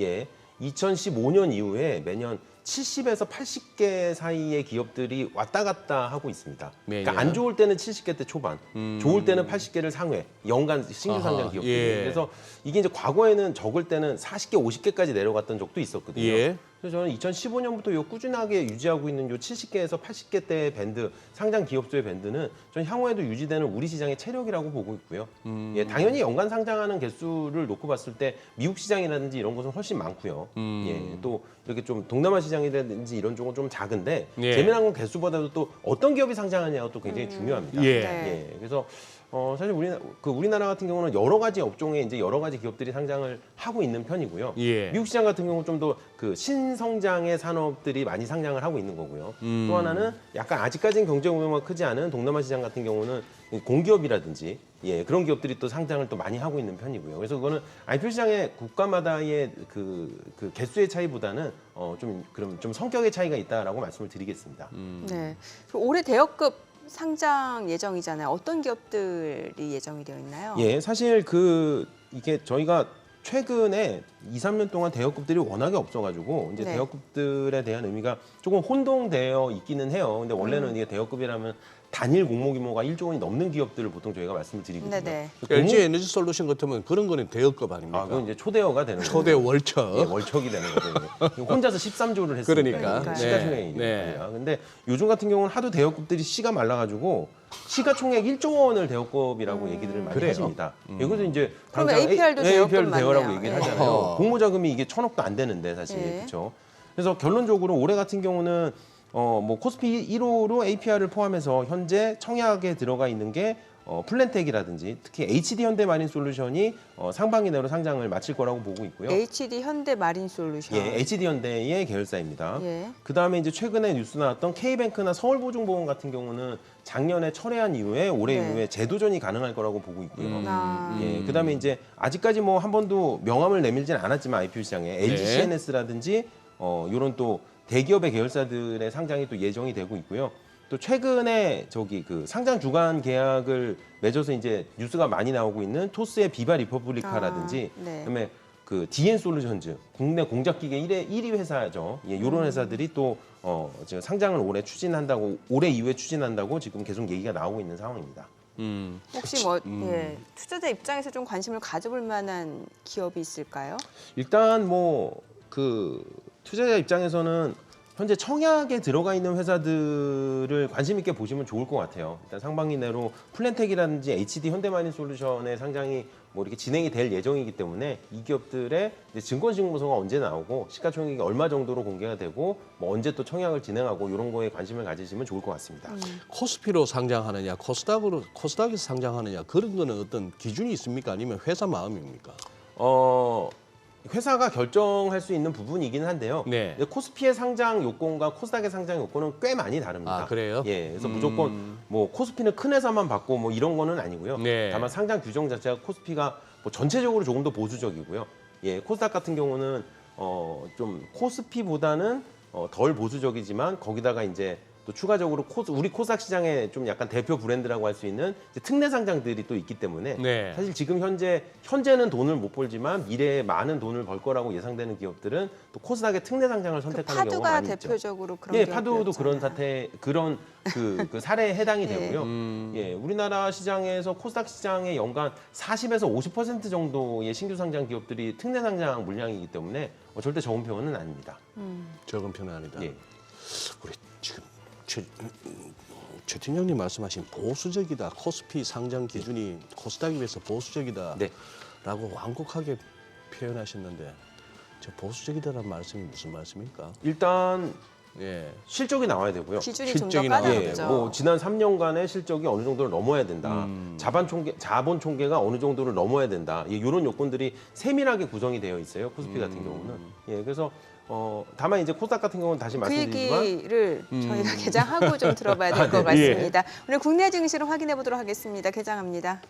2015년 이후에 매년 70에서 80개 사이의 기업들이 왔다 갔다 하고 있습니다. 그러니까 매년? 안 좋을 때는 70개 대 초반, 좋을 때는 80개를 상회, 연간 신규 아하, 상장 기업들이. 예. 그래서 이게 이제 과거에는 적을 때는 40개, 50개까지 내려갔던 적도 있었거든요. 예. 그래서 저는 2015년부터 요 꾸준하게 유지하고 있는 요 70개에서 80개대의 밴드, 상장 기업수의 밴드는 저는 향후에도 유지되는 우리 시장의 체력이라고 보고 있고요. 예, 당연히 연간 상장하는 개수를 놓고 봤을 때 미국 시장이라든지 이런 곳은 훨씬 많고요. 예, 또 이렇게 좀 동남아 시장이라든지 이런 쪽은 좀 작은데 예. 재미난 건 개수보다도 또 어떤 기업이 상장하냐가 또 굉장히 중요합니다. 예. 네. 예, 그래서 사실 우리나라 같은 경우는 여러 가지 업종에 이제 여러 가지 기업들이 상장을 하고 있는 편이고요. 예. 미국 시장 같은 경우는 좀 더 그 신성장의 산업들이 많이 상장을 하고 있는 거고요. 또 하나는 약간 아직까지는 경제 규모가 크지 않은 동남아 시장 같은 경우는 공기업이라든지 그런 기업들이 또 상장을 또 많이 하고 있는 편이고요. 그래서 그거는 IPO 시장의 국가마다의 그 개수의 차이보다는 좀 성격의 차이가 있다라고 말씀을 드리겠습니다. 네. 그리고 올해 대여급 상장 예정이잖아요. 어떤 기업들이 예정이 되어 있나요? 예, 사실 이게 저희가 최근에 2, 3년 동안 대여급들이 워낙에 없어가지고 이제 네. 대여급들에 대한 의미가 조금 혼동되어 있기는 해요. 근데 원래는 이게 대여급이라면 단일 공모 규모가 1조 원이 넘는 기업들을 보통 저희가 말씀을 드리거든요. 네네. LG 에너지 솔루션 같으면 그런 거는 대여급 아닙니까? 그건 이제 초대여가 되는 거죠. 초대 월척. 예, 월척이 되는 거거든요. 혼자서 13조를 했으니까 그러니까. 시가총액이 네. 됩니다. 근데 요즘 같은 경우는 하도 대여급들이 씨가 말라가지고 시가총액 1조 원을 대여급이라고 얘기들을 많이 그래요? 하십니다. 이것도 이제 그러면 당장 APR도 대여급 APR도 대여라고 맞네요. 얘기를 예. 하잖아요. 어허. 공모자금이 이게 1,000억도 안 되는데 사실 예. 그렇죠. 그래서 결론적으로 올해 같은 경우는 뭐 코스피 1호로 APR을 포함해서 현재 청약에 들어가 있는 게 플랜텍이라든지 특히 HD 현대마린솔루션이 상반기 내로 상장을 마칠 거라고 보고 있고요. HD 현대 마린 솔루션. 예, HD 현대의 계열사입니다. 예. 그 다음에 이제 최근에 뉴스 나왔던 K뱅크나 서울보증보험 같은 경우는 작년에 철회한 이후에 올해 네. 이후에 재도전이 가능할 거라고 보고 있고요. 아. 예, 그 다음에 이제 아직까지 뭐 한 번도 명함을 내밀진 않았지만 IPO 시장에 LG CNS라든지 이런 또 대기업의 계열사들의 상장이 또 예정이 되고 있고요. 또 최근에 상장 주간 계약을 맺어서 이제 뉴스가 많이 나오고 있는 토스의 비바 리퍼블리카라든지 아, 네. 그다음에 DN 솔루션즈 국내 공작기계 1위 회사죠. 예, 이런 회사들이 또 지금 상장을 올해 이후에 추진한다고 지금 계속 얘기가 나오고 있는 상황입니다. 혹시 뭐 예, 투자자 입장에서 좀 관심을 가져볼 만한 기업이 있을까요? 일단 투자자 입장에서는 현재 청약에 들어가 있는 회사들을 관심 있게 보시면 좋을 것 같아요. 일단 상반기 내로 플랜텍이라든지 HD 현대마린솔루션의 상장이 뭐 이렇게 진행이 될 예정이기 때문에 이 기업들의 이제 증권신고서가 언제 나오고 시가총액이 얼마 정도로 공개가 되고 뭐 언제 또 청약을 진행하고 이런 거에 관심을 가지시면 좋을 것 같습니다. 코스피로 상장하느냐, 코스닥에서 상장하느냐 그런 거는 어떤 기준이 있습니까? 아니면 회사 마음입니까? 회사가 결정할 수 있는 부분이긴 한데요. 네. 근데 코스피의 상장 요건과 코스닥의 상장 요건은 꽤 많이 다릅니다. 아, 그래요? 예, 그래서 무조건 뭐 코스피는 큰 회사만 받고 뭐 이런 거는 아니고요. 네. 다만 상장 규정 자체가 코스피가 뭐 전체적으로 조금 더 보수적이고요. 예, 코스닥 같은 경우는 좀 코스피보다는 덜 보수적이지만 거기다가 이제 또 추가적으로 우리 코스닥 시장의 좀 약간 대표 브랜드라고 할 수 있는 이제 특례 상장들이 또 있기 때문에 네. 사실 지금 현재는 돈을 못 벌지만 미래에 많은 돈을 벌 거라고 예상되는 기업들은 또 코스닥의 특례 상장을 선택하는 경우가 파두가 많이 있죠. 대표적으로 그런 예, 파두도 기업이었잖아요. 그런 그 사례에 해당이 네. 되고요. 예, 우리나라 시장에서 코스닥 시장의 연간 40에서 50% 정도의 신규 상장 기업들이 특례 상장 물량이기 때문에 절대 적은 편은 아닙니다. 적은 편은 아니다. 예. 우리 지금 최 팀장님 말씀하신 보수적이다. 코스피 상장 기준이 코스닥에 비해서 보수적이다라고 네. 완곡하게 표현하셨는데 저 보수적이다라는 말씀이 무슨 말씀입니까? 일단 예. 실적이 나와야 되고요. 기준이 좀 더 실적이 나와야 예, 까다롭죠. 뭐 지난 3년간의 실적이 어느 정도를 넘어야 된다. 자본 총계가 어느 정도를 넘어야 된다. 이런 요건들이 세밀하게 구성이 되어 있어요. 코스피 같은 경우는. 예, 그래서 다만 이제 코스닥 같은 경우는 다시 그 말씀드리지만 얘기를 저희가 개장하고 좀 들어봐야 될 것 네. 같습니다. 오늘 국내 증시를 확인해 보도록 하겠습니다. 개장합니다.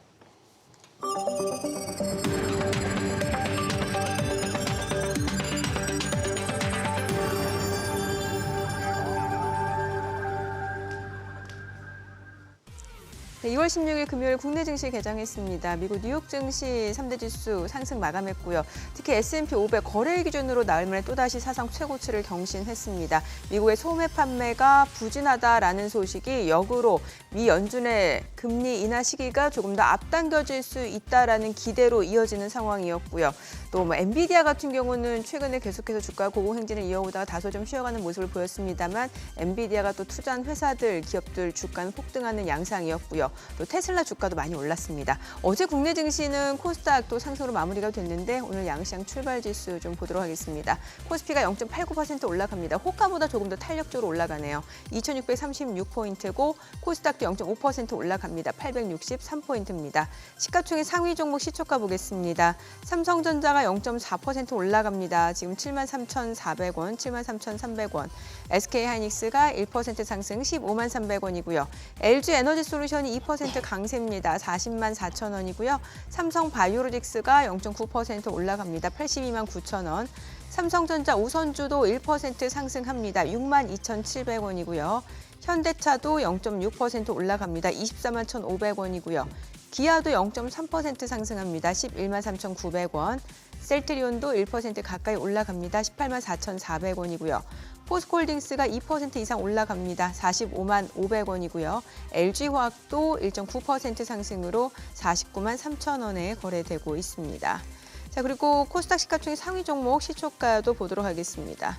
네, 2월 16일 금요일 국내 증시 개장했습니다. 미국 뉴욕 증시 3대 지수 상승 마감했고요. 특히 S&P 500 거래일 기준으로 나흘 만에 또다시 사상 최고치를 경신했습니다. 미국의 소매 판매가 부진하다라는 소식이 역으로 미 연준의 금리 인하 시기가 조금 더 앞당겨질 수 있다라는 기대로 이어지는 상황이었고요. 또 뭐 엔비디아 같은 경우는 최근에 계속해서 주가 고공행진을 이어오다가 다소 좀 쉬어가는 모습을 보였습니다만 엔비디아가 또 투자한 회사들, 기업들 주가는 폭등하는 양상이었고요. 또 테슬라 주가도 많이 올랐습니다. 어제 국내 증시는 코스닥 또 상승으로 마무리가 됐는데 오늘 양시장 출발 지수 좀 보도록 하겠습니다. 코스피가 0.89% 올라갑니다. 호가보다 조금 더 탄력적으로 올라가네요. 2,636포인트고 코스닥도 0.5% 올라갑니다. 863포인트입니다. 시가총액 상위 종목 시초가 보겠습니다. 삼성전자가 0.4% 올라갑니다. 지금 73,400원, 73,300원. SK하이닉스가 1% 상승 15만 300원이고요. LG에너지솔루션이 2% 강세입니다. 40만 4천 원이고요. 삼성바이오로직스가 0.9% 올라갑니다. 82만 9천 원. 삼성전자 우선주도 1% 상승합니다. 6만 2,700원이고요. 현대차도 0.6% 올라갑니다. 24만 1,500원이고요. 기아도 0.3% 상승합니다. 11만 3,900원. 셀트리온도 1% 가까이 올라갑니다. 18만 4,400원이고요. 포스코홀딩스가 2% 이상 올라갑니다. 45만 500원이고요. LG화학도 1.9% 상승으로 49만 3천 원에 거래되고 있습니다. 자, 그리고 코스닥 시가총액 상위 종목 시초가도 보도록 하겠습니다.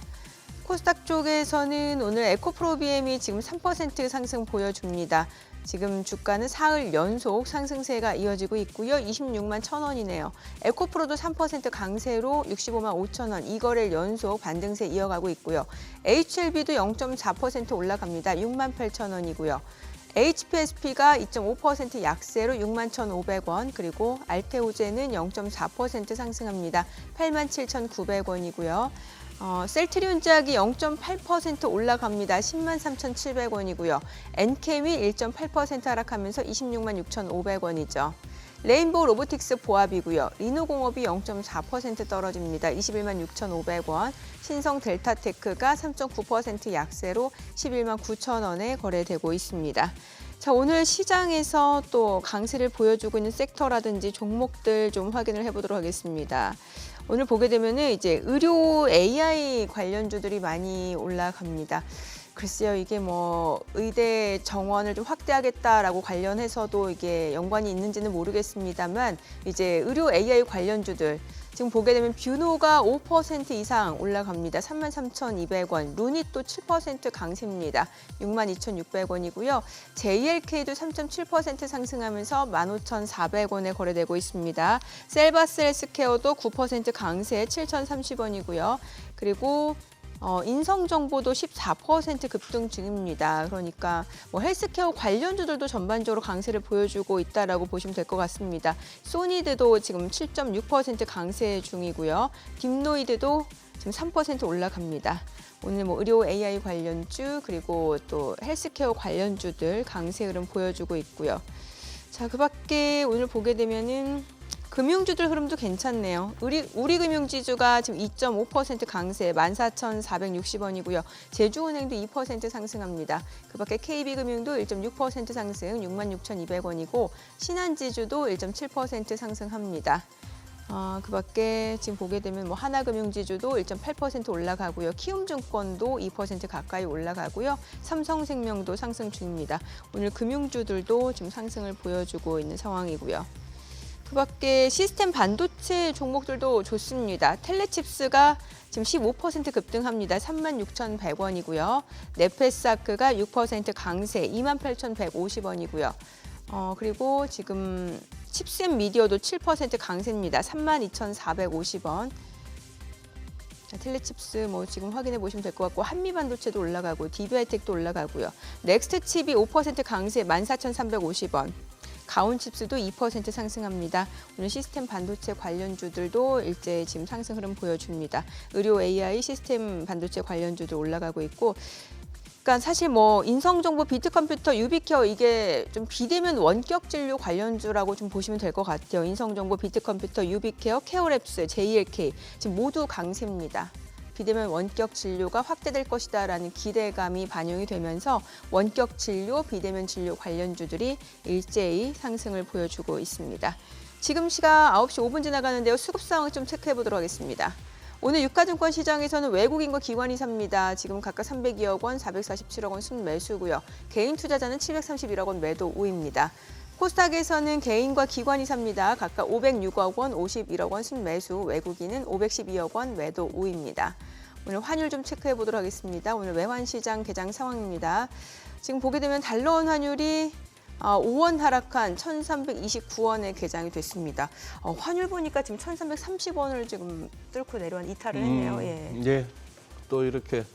코스닥 쪽에서는 오늘 에코프로비엠이 지금 3% 상승 보여줍니다. 지금 주가는 사흘 연속 상승세가 이어지고 있고요. 26만 1,000원이네요. 에코프로도 3% 강세로 65만 5천 원, 2거래일 연속 반등세 이어가고 있고요. HLB도 0.4% 올라갑니다. 6만 8천 원이고요. HPSP가 2.5% 약세로 6만 1,500원, 그리고 알테오제는 0.4% 상승합니다. 8만 7,900원이고요. 셀트리온제약이 0.8% 올라갑니다. 10만 3,700원이고요. 엔캠이 1.8% 하락하면서 26만 6,500원이죠. 레인보우 로보틱스 보합이고요. 리노공업이 0.4% 떨어집니다. 21만 6,500원. 신성 델타테크가 3.9% 약세로 11만 9천 원에 거래되고 있습니다. 자, 오늘 시장에서 또 강세를 보여주고 있는 섹터라든지 종목들 좀 확인을 해보도록 하겠습니다. 오늘 보게 되면은 이제 의료 AI 관련주들이 많이 올라갑니다. 글쎄요, 이게 뭐 의대 정원을 좀 확대하겠다라고 관련해서도 이게 연관이 있는지는 모르겠습니다만, 이제 의료 AI 관련주들 지금 보게 되면 뷰노가 5% 이상 올라갑니다. 33,200원, 루닛도 7% 강세입니다. 62,600원이고요. JLK도 3.7% 상승하면서 15,400원에 거래되고 있습니다. 셀바스 헬스케어도 9% 강세 7,030원이고요. 그리고 인성정보도 14% 급등 중입니다. 그러니까 뭐 헬스케어 관련주들도 전반적으로 강세를 보여주고 있다라고 보시면 될 것 같습니다. 소니드도 지금 7.6% 강세 중이고요. 딥노이드도 지금 3% 올라갑니다. 오늘 뭐 의료 AI 관련주 그리고 또 헬스케어 관련주들 강세 흐름 보여주고 있고요. 자, 그밖에 오늘 보게 되면은 금융주들 흐름도 괜찮네요. 우리금융지주가 지금 2.5% 강세 14,460원이고요. 제주은행도 2% 상승합니다. 그밖에 KB금융도 1.6% 상승 66,200원이고 신한지주도 1.7% 상승합니다. 그밖에 지금 보게 되면 뭐 하나금융지주도 1.8% 올라가고요. 키움증권도 2% 가까이 올라가고요. 삼성생명도 상승 중입니다. 오늘 금융주들도 지금 상승을 보여주고 있는 상황이고요. 그밖에 시스템 반도체 종목들도 좋습니다. 텔레칩스가 지금 15% 급등합니다. 36,100원이고요. 네페스아크가 6% 강세 28,150원이고요. 그리고 지금 칩셋 미디어도 7% 강세입니다. 32,450원. 텔레칩스 뭐 지금 확인해 보시면 될 것 같고, 한미반도체도 올라가고 DB하이텍도 올라가고요. 넥스트칩이 5% 강세 14,350원. 가온칩스도 2% 상승합니다. 오늘 시스템 반도체 관련주들도 일제 지금 상승 흐름 보여줍니다. 의료 AI 시스템 반도체 관련주도 올라가고 있고, 그러니까 사실 뭐 인성정보, 비트컴퓨터, 유비케어 이게 좀 비대면 원격 진료 관련주라고 좀 보시면 될 것 같아요. 인성정보, 비트컴퓨터, 유비케어, 케어랩스, JLK 지금 모두 강세입니다. 비대면 원격 진료가 확대될 것이다라는 기대감이 반영이 되면서 원격 진료, 비대면 진료 관련주들이 일제히 상승을 보여주고 있습니다. 지금 시각 9시 5분 지나가는데요. 수급 상황 좀 체크해 보도록 하겠습니다. 오늘 유가증권 시장에서는 외국인과 기관이 삽니다. 지금 각각 302억 원, 447억 원 순매수고요. 개인 투자자는 731억 원 매도 우입니다. 코스닥에서는 개인과 기관이 삽니다. 각각 506억 원, 51억 원 순매수, 외국인은 512억 원 매도 우입니다. 오늘 환율 좀 체크해 보도록 하겠습니다. 오늘 외환시장 개장 상황입니다. 지금 보게 되면 달러원 환율이 5원 하락한 1,329원에 개장이 됐습니다. 환율 보니까 지금 1,330원을 지금 뚫고 내려온 이탈을 했네요. 예. 또 이렇게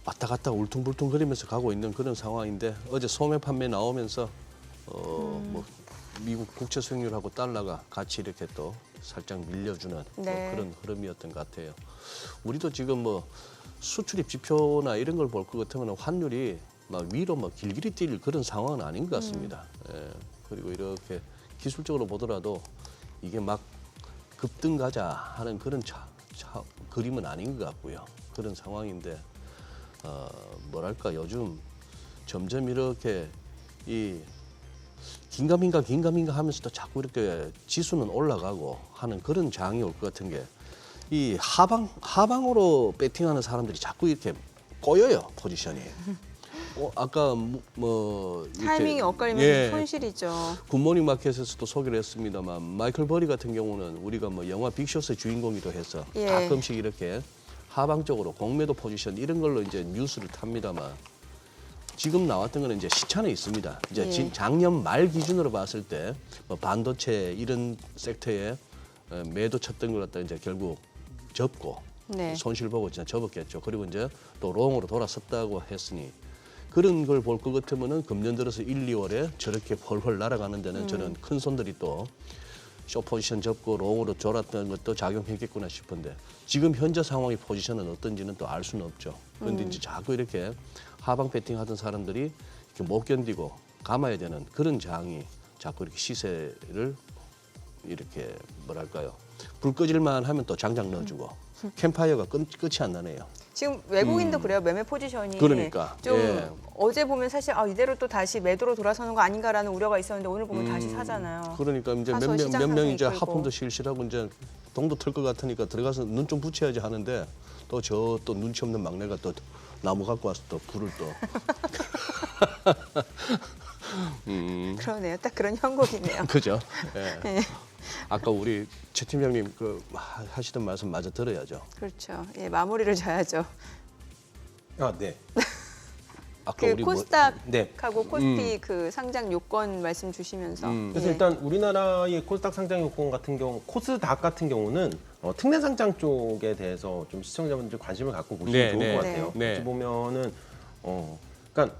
왔다 갔다 울퉁불퉁거리면서 가고 있는 그런 상황인데, 어제 소매 판매 나오면서 뭐 미국 국채 수익률하고 달러가 같이 이렇게 또 살짝 밀려주는 네. 그런 흐름이었던 것 같아요. 우리도 지금 뭐 수출입 지표나 이런 걸 볼 것 같으면 환율이 막 위로 막 길길이 뛸 그런 상황은 아닌 것 같습니다. 예. 그리고 이렇게 기술적으로 보더라도 이게 막 급등 가자 하는 그런 그림은 아닌 것 같고요. 그런 상황인데 뭐랄까 요즘 점점 이렇게 이 긴가민가 하면서도 자꾸 이렇게 지수는 올라가고 하는 그런 장이 올 것 같은 게 이 하방으로 배팅하는 사람들이 자꾸 이렇게 꼬여요 포지션이. 아까 뭐 이렇게, 타이밍이 엇갈리면 예, 손실이죠. 굿모닝 마켓에서도 소개를 했습니다만 마이클 버리 같은 경우는 우리가 뭐 영화 빅숏의 주인공이기도 해서 예. 가끔씩 이렇게 하방 쪽으로 공매도 포지션 이런 걸로 이제 뉴스를 탑니다만 지금 나왔던 거는 이제 시차는 있습니다. 이제 예. 작년 말 기준으로 봤을 때 뭐 반도체 이런 섹터에 매도 쳤던 걸 갖다 이제 결국 접고 네. 손실 보고 진짜 접었겠죠. 그리고 이제 또 롱으로 돌아섰다고 했으니 그런 걸 볼 것 같으면은 금년 들어서 1, 2월에 저렇게 헐헐 날아가는 데는 저는 큰 손들이 또 쇼 포지션 접고 롱으로 졸았던 것도 작용했겠구나 싶은데 지금 현재 상황의 포지션은 어떤지는 또 알 수는 없죠. 그런데 이제 자꾸 이렇게 하방 배팅 하던 사람들이 이렇게 못 견디고 감아야 되는 그런 장이 자꾸 이렇게 시세를 이렇게 뭐랄까요. 불 꺼질만 하면 또 장작 넣어주고 캠파이어가 끝이 안 나네요. 지금 외국인도 그래요. 매매 포지션이 그러니까, 좀 예. 어제 보면 사실 이대로 또 다시 매도로 돌아서는 거 아닌가라는 우려가 있었는데 오늘 보면 다시 사잖아요. 그러니까 이제 사서 시장 몇 명 상승 이제 이끌고. 하품도 실실하고 이제 동도 틀 것 같으니까 들어가서 눈 좀 붙여야지 하는데 또 저 또 눈치 없는 막내가 또 나무 갖고 와서 또 불을 또 그러네요. 딱 그런 형국이네요. 그죠? 예. 네. 아까 우리 최 팀장님 그 하시던 말씀 마저 들어야죠. 그렇죠. 예, 마무리를 져야죠. 아, 네. 아까 그 우리 코스닥하고 네. 코스피 그 상장 요건 말씀 주시면서 그래서 예. 일단 우리나라의 코스닥 상장 요건 같은 경우, 코스닥 같은 경우는 특례 상장 쪽에 대해서 좀 시청자분들 관심을 갖고 보시면 네, 좋을 네. 것 같아요. 네. 어찌 보면은 그러니까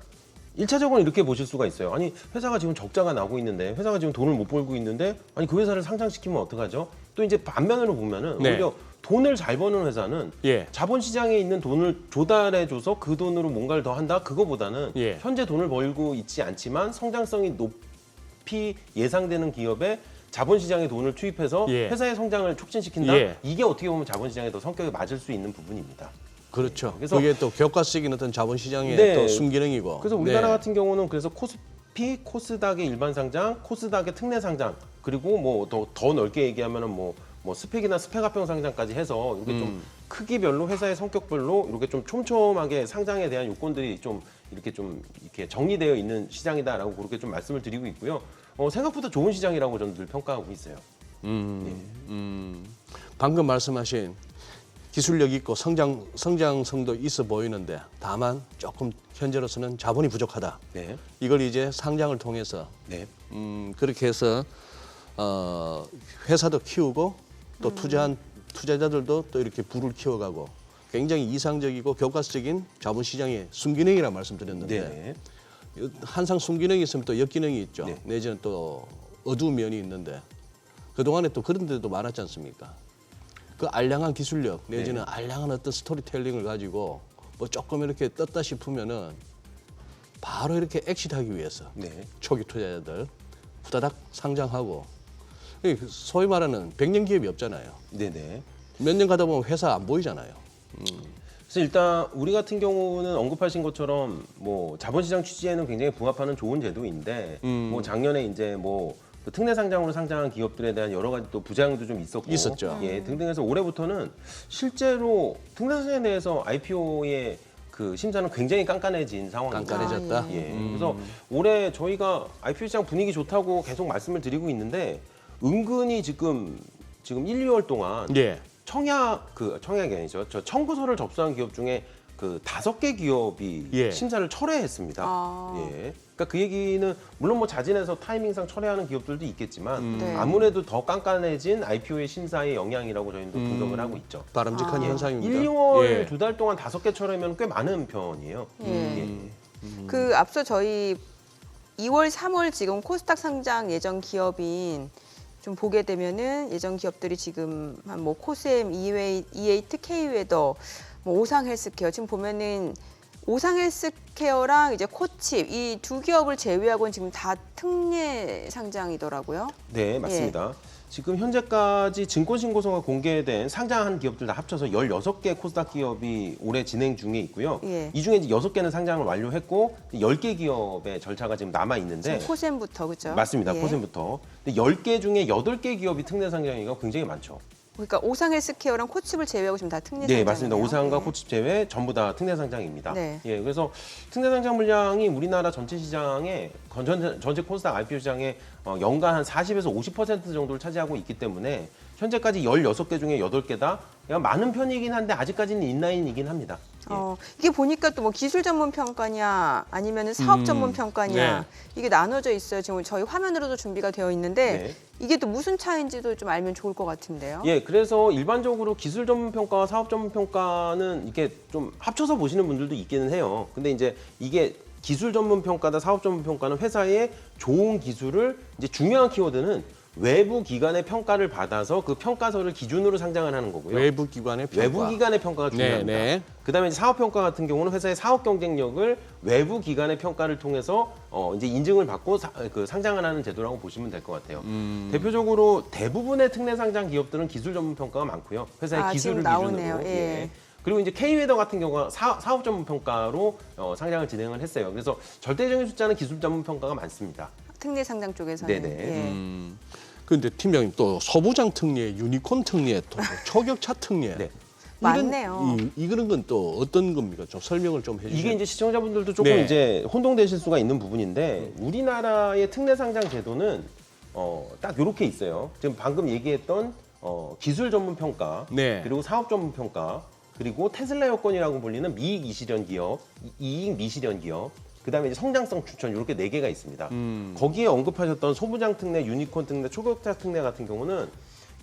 1차적으로 이렇게 보실 수가 있어요. 아니 회사가 지금 적자가 나고 있는데 회사가 지금 돈을 못 벌고 있는데 아니 그 회사를 상장시키면 어떡하죠? 또 이제 반면으로 보면은 네. 오히려 돈을 잘 버는 회사는 예. 자본시장에 있는 돈을 조달해줘서 그 돈으로 뭔가를 더 한다? 그거보다는 예. 현재 돈을 벌고 있지 않지만 성장성이 높이 예상되는 기업에 자본시장에 돈을 투입해서 예. 회사의 성장을 촉진시킨다? 예. 이게 어떻게 보면 자본시장에 더 성격이 맞을 수 있는 부분입니다. 그렇죠. 그래서- 그게 또 교과식인 어떤 자본시장의 네. 또 순기능이고. 그래서 우리나라 네. 같은 경우는 그래서 코스피, 코스닥의 일반 상장, 코스닥의 특례 상장, 그리고 뭐 더 넓게 얘기하면은 뭐 스펙이나 스펙 합병 상장까지 해서 이렇게 좀 크기별로 회사의 성격별로 이렇게 좀 촘촘하게 상장에 대한 요건들이 좀 이렇게 정리되어 있는 시장이다라고 그렇게 좀 말씀을 드리고 있고요. 생각보다 좋은 시장이라고 저는 늘 평가하고 있어요. 방금 말씀하신 기술력 있고 성장성도 있어 보이는데 다만 조금 현재로서는 자본이 부족하다. 네, 이걸 이제 상장을 통해서 네, 그렇게 해서 회사도 키우고 또 투자한 투자자들도 또 이렇게 부를 키워가고 굉장히 이상적이고 교과적인 자본시장의 순기능이라 말씀드렸는데 네, 항상 순기능이 있으면 또 역기능이 있죠. 네. 내지는 또 어두운 면이 있는데 그동안에 또 그런 데도 많았지 않습니까? 그 알량한 기술력 내지는 알량한 어떤 스토리텔링을 가지고 뭐 조금 이렇게 떴다 싶으면은 바로 이렇게 엑시트하기 위해서 네. 초기 투자자들 후다닥 상장하고 소위 말하는 100년 기업이 없잖아요. 네, 네. 몇 년 가다 보면 회사 안 보이잖아요. 그래서 일단 우리 같은 경우는 언급하신 것처럼 뭐 자본시장 취지에는 굉장히 부합하는 좋은 제도인데 뭐 작년에 이제 그 특례 상장으로 상장한 기업들에 대한 여러 가지 또 부작용도 좀 있었고 있었죠. 예, 등등해서 올해부터는 실제로 특례 상장에 대해서 IPO의 그 심사는 굉장히 깐깐해진 상황입니다. 깐깐해졌다. 예. 그래서 올해 저희가 IPO 시장 분위기 좋다고 계속 말씀을 드리고 있는데 은근히 지금 1, 2월 동안 예. 청약이 아니죠. 저 청구서를 접수한 기업 중에 그 5개 기업이 예. 심사를 철회했습니다. 아. 예. 그러니까 그 얘기는 물론 뭐 자진해서 타이밍상 철회하는 기업들도 있겠지만 네. 아무래도 더 깐깐해진 IPO의 심사의 영향이라고 저희도 분석을 하고 있죠. 바람직한 현상입니다. 1, 2월 예. 2달 동안 5개 철회면 꽤 많은 편이에요. 예. 그 앞서 저희 2월, 3월 지금 코스닥 상장 예정 기업인 좀 보게 되면은 예정 기업들이 지금 한 뭐 코스엠, 이에이트, K웨더, 뭐 오상 헬스케어 지금 보면은 오상헬스케어랑 이제 코칩 이 두 기업을 제외하고는 지금 다 특례 상장이더라고요. 네, 맞습니다. 지금 현재까지 증권신고서가 공개된 상장한 기업들 다 합쳐서 16개 코스닥 기업이 올해 진행 중에 있고요. 예. 이 중에 이제 6개는 상장을 완료했고 10개 기업의 절차가 지금 남아 있는데 지금 코셈부터 그죠? 맞습니다. 예. 코센부터. 근데 10개 중에 8개 기업이 특례 상장이가 굉장히 많죠. 그러니까 오상헬스케어랑 코칩을 제외하고 지금 다 특례 네, 상장이에요. 맞습니다. 오상과 예. 코칩 제외 전부 다 특례 상장입니다. 네. 예, 그래서 특례 상장 물량이 우리나라 전체 시장에 전체 코스닥 IPO 시장에 연간 한 40에서 50% 정도를 차지하고 있기 때문에 현재까지 16개 중에 8개다 많은 편이긴 한데 아직까지는 인라인이긴 합니다. 이게 보니까 또 뭐 기술 전문 평가냐 아니면 사업 전문 평가냐 네. 이게 나눠져 있어요. 지금 저희 화면으로도 준비가 되어 있는데 네. 이게 또 무슨 차이인지도 좀 알면 좋을 것 같은데요. 예, 그래서 일반적으로 기술 전문 평가와 사업 전문 평가는 이게 좀 합쳐서 보시는 분들도 있기는 해요. 근데 이제 이게 기술 전문 평가다 사업 전문 평가는 회사의 좋은 기술을 이제 중요한 키워드는 외부 기관의 평가를 받아서 그 평가서를 기준으로 상장을 하는 거고요. 외부 기관의 평가. 외부 기관의 평가가 중요합니다. 네. 그다음에 이제 사업 평가 같은 경우는 회사의 사업 경쟁력을 외부 기관의 평가를 통해서 이제 인증을 받고 상장을 하는 제도라고 보시면 될 것 같아요. 대표적으로 대부분의 특례 상장 기업들은 기술 전문 평가가 많고요. 회사의 기술을 지금 나오네요. 기준으로. 예. 그리고 이제 K웨더 같은 경우가 사업 전문 평가로 상장을 진행을 했어요. 그래서 절대적인 숫자는 기술 전문 평가가 많습니다. 특례 상장 쪽에서는. 네네. 예. 그런데 팀장님 또 소부장 특례, 유니콘 특례, 또 초격차 특례. 네. 많네요. 이런 건 또 어떤 겁니까? 좀 설명을 좀 해주세요. 이게 이제 시청자분들도 조금 네. 이제 혼동되실 수가 있는 부분인데 우리나라의 특례 상장 제도는 딱 이렇게 있어요. 지금 방금 얘기했던 기술 전문 평가, 네. 그리고 사업 전문 평가, 그리고 테슬라 여건이라고 불리는 미익 이실현 기업, 이익 미실현 기업, 그다음에 이제 성장성 추천 이렇게 4개가 있습니다. 거기에 언급하셨던 소부장 특례, 유니콘 특례, 초격차 특례 같은 경우는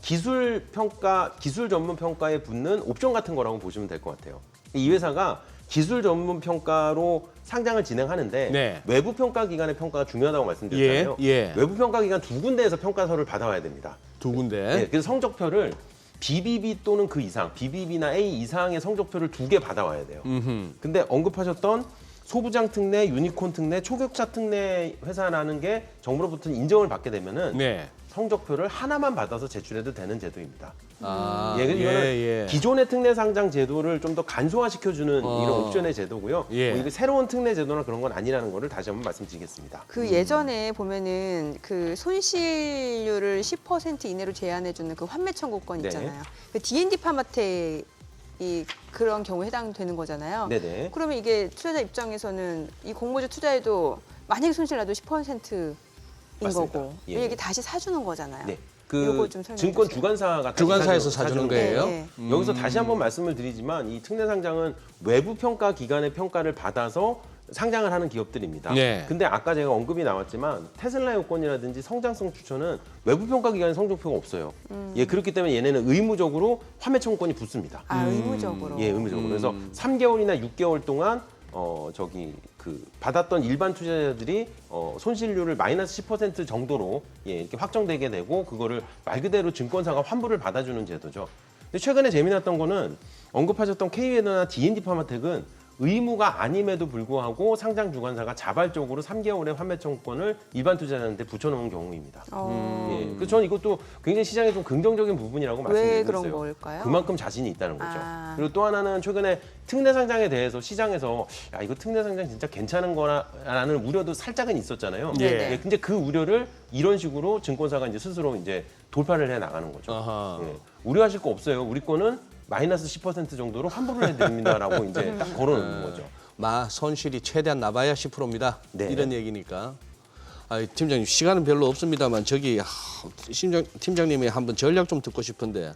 기술 평가, 기술 전문 평가에 붙는 옵션 같은 거라고 보시면 될 것 같아요. 이 회사가 기술 전문 평가로 상장을 진행하는데 네. 외부 평가 기관의 평가가 중요하다고 말씀드렸잖아요. 예. 외부 평가 기관 2군데에서 평가서를 받아와야 됩니다. 두 군데. 네, 그래서 성적표를 BBB 또는 그 이상, BBB나 A 이상의 성적표를 2개 받아와야 돼요. 근데 언급하셨던 소부장 특례, 유니콘 특례, 초격차 특례 회사라는 게 정부로부터 인정을 받게 되면은 네. 성적표를 하나만 받아서 제출해도 되는 제도입니다. 아, 예, 이거는 기존의 특례 상장 제도를 좀 더 간소화시켜주는 이런 옵션의 제도고요. 예. 뭐 이게 새로운 특례 제도나 그런 건 아니라는 거를 다시 한번 말씀드리겠습니다. 그 예전에 보면은 그 손실률을 10% 이내로 제한해주는 그 환매 청구권 네. 있잖아요. 그 D&D 파마텍 이 그런 경우에 해당되는 거잖아요. 네네. 그러면 이게 투자자 입장에서는 이 공모주 투자에도 만약에 손실 나도 10%인 맞습니다. 거고 예. 이게 다시 사주는 거잖아요. 네. 요거 그 좀 설명해 증권 주세요. 주관사가 주관사에서 사주는 거예요? 네, 여기서 다시 한번 말씀을 드리지만 이 특례 상장은 외부 평가 기관의 평가를 받아서 상장을 하는 기업들입니다. 네. 근데 아까 제가 언급이 나왔지만 테슬라 요건이라든지 성장성 추천은 외부 평가 기관의 성적표가 없어요. 예, 그렇기 때문에 얘네는 의무적으로 환매 청구권이 붙습니다. 아 의무적으로. 예, 의무적으로. 그래서 3개월이나 6개월 동안 받았던 일반 투자자들이 손실률을 마이너스 10% 정도로 이렇게 확정되게 되고 그거를 말 그대로 증권사가 환불을 받아주는 제도죠. 근데 최근에 재미났던 거는 언급하셨던 K웨더나 D&D 파마텍은 의무가 아님에도 불구하고 상장 주관사가 자발적으로 3개월의 환매 청구권을 일반 투자자한테 붙여놓은 경우입니다. 예, 그래서 저는 이것도 굉장히 시장에 좀 긍정적인 부분이라고 왜 말씀드리고 그런 있어요. 걸까요? 그만큼 자신이 있다는 거죠. 아. 그리고 또 하나는 최근에 특례 상장에 대해서 시장에서 야 이거 특례 상장 진짜 괜찮은 거라는 우려도 살짝은 있었잖아요. 예. 근데 그 우려를 이런 식으로 증권사가 이제 스스로 이제 돌파를 해 나가는 거죠. 아하. 예, 우려하실 거 없어요. 우리 거는 마이너스 10% 정도로 환불을 해드립니다라고 이제 딱 걸어놓는 거죠. 손실이 최대한 나봐야 10%입니다. 네. 이런 얘기니까. 팀장님 시간은 별로 없습니다만 저기 팀장님이 한번 전략 좀 듣고 싶은데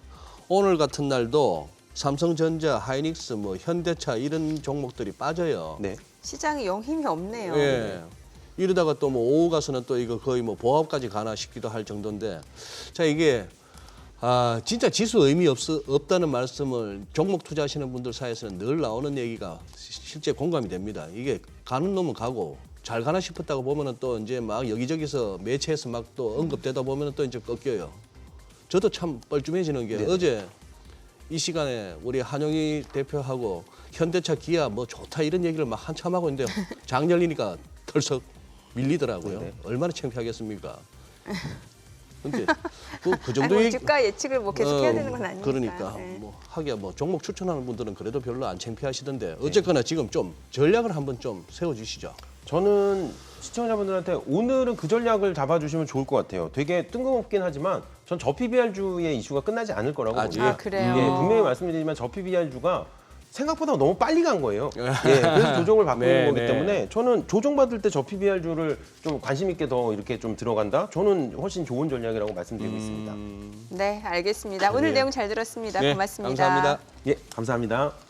오늘 같은 날도 삼성전자, 하이닉스, 뭐 현대차 이런 종목들이 빠져요. 네. 시장이 영 힘이 없네요. 예. 이러다가 또 뭐 오후 가서는 또 이거 거의 뭐 보합까지 가나 싶기도 할 정도인데 자 이게 진짜 지수 의미 없다는 말씀을 종목 투자하시는 분들 사이에서는 늘 나오는 얘기가 실제 공감이 됩니다. 이게 가는 놈은 가고 잘 가나 싶었다고 보면은 또 이제 막 여기저기서 매체에서 막 또 언급되다 보면은 또 이제 꺾여요. 저도 참 뻘쭘해지는 게 네. 어제 이 시간에 우리 한영희 대표하고 현대차, 기아 뭐 좋다 이런 얘기를 막 한참 하고 있는데요. 장 열리니까 털썩 밀리더라고요. 네. 얼마나 창피하겠습니까? 근데 그 아니, 정도 뭐 얘기 주가 예측을 뭐 계속 해야 되는 건 아니니까. 그러니까 네. 뭐 하기야 뭐 종목 추천하는 분들은 그래도 별로 안 창피하시던데 어쨌거나 지금 좀 전략을 한번 좀 세워주시죠. 저는 시청자분들한테 오늘은 그 전략을 잡아주시면 좋을 것 같아요. 되게 뜬금없긴 하지만 전 저 PBR주의 이슈가 끝나지 않을 거라고 아직? 봅니다. 아, 그래요? 예, 분명히 말씀드리지만 저 PBR주가 생각보다 너무 빨리 간 거예요. 예, 그래서 조정을 받고 네, 있는 거기 네. 때문에 저는 조정받을 때 저 PBR주를 좀 관심 있게 더 이렇게 좀 들어간다? 저는 훨씬 좋은 전략이라고 말씀드리고 있습니다. 네, 알겠습니다. 오늘 네. 내용 잘 들었습니다. 네, 고맙습니다. 감사합니다. 예, 감사합니다.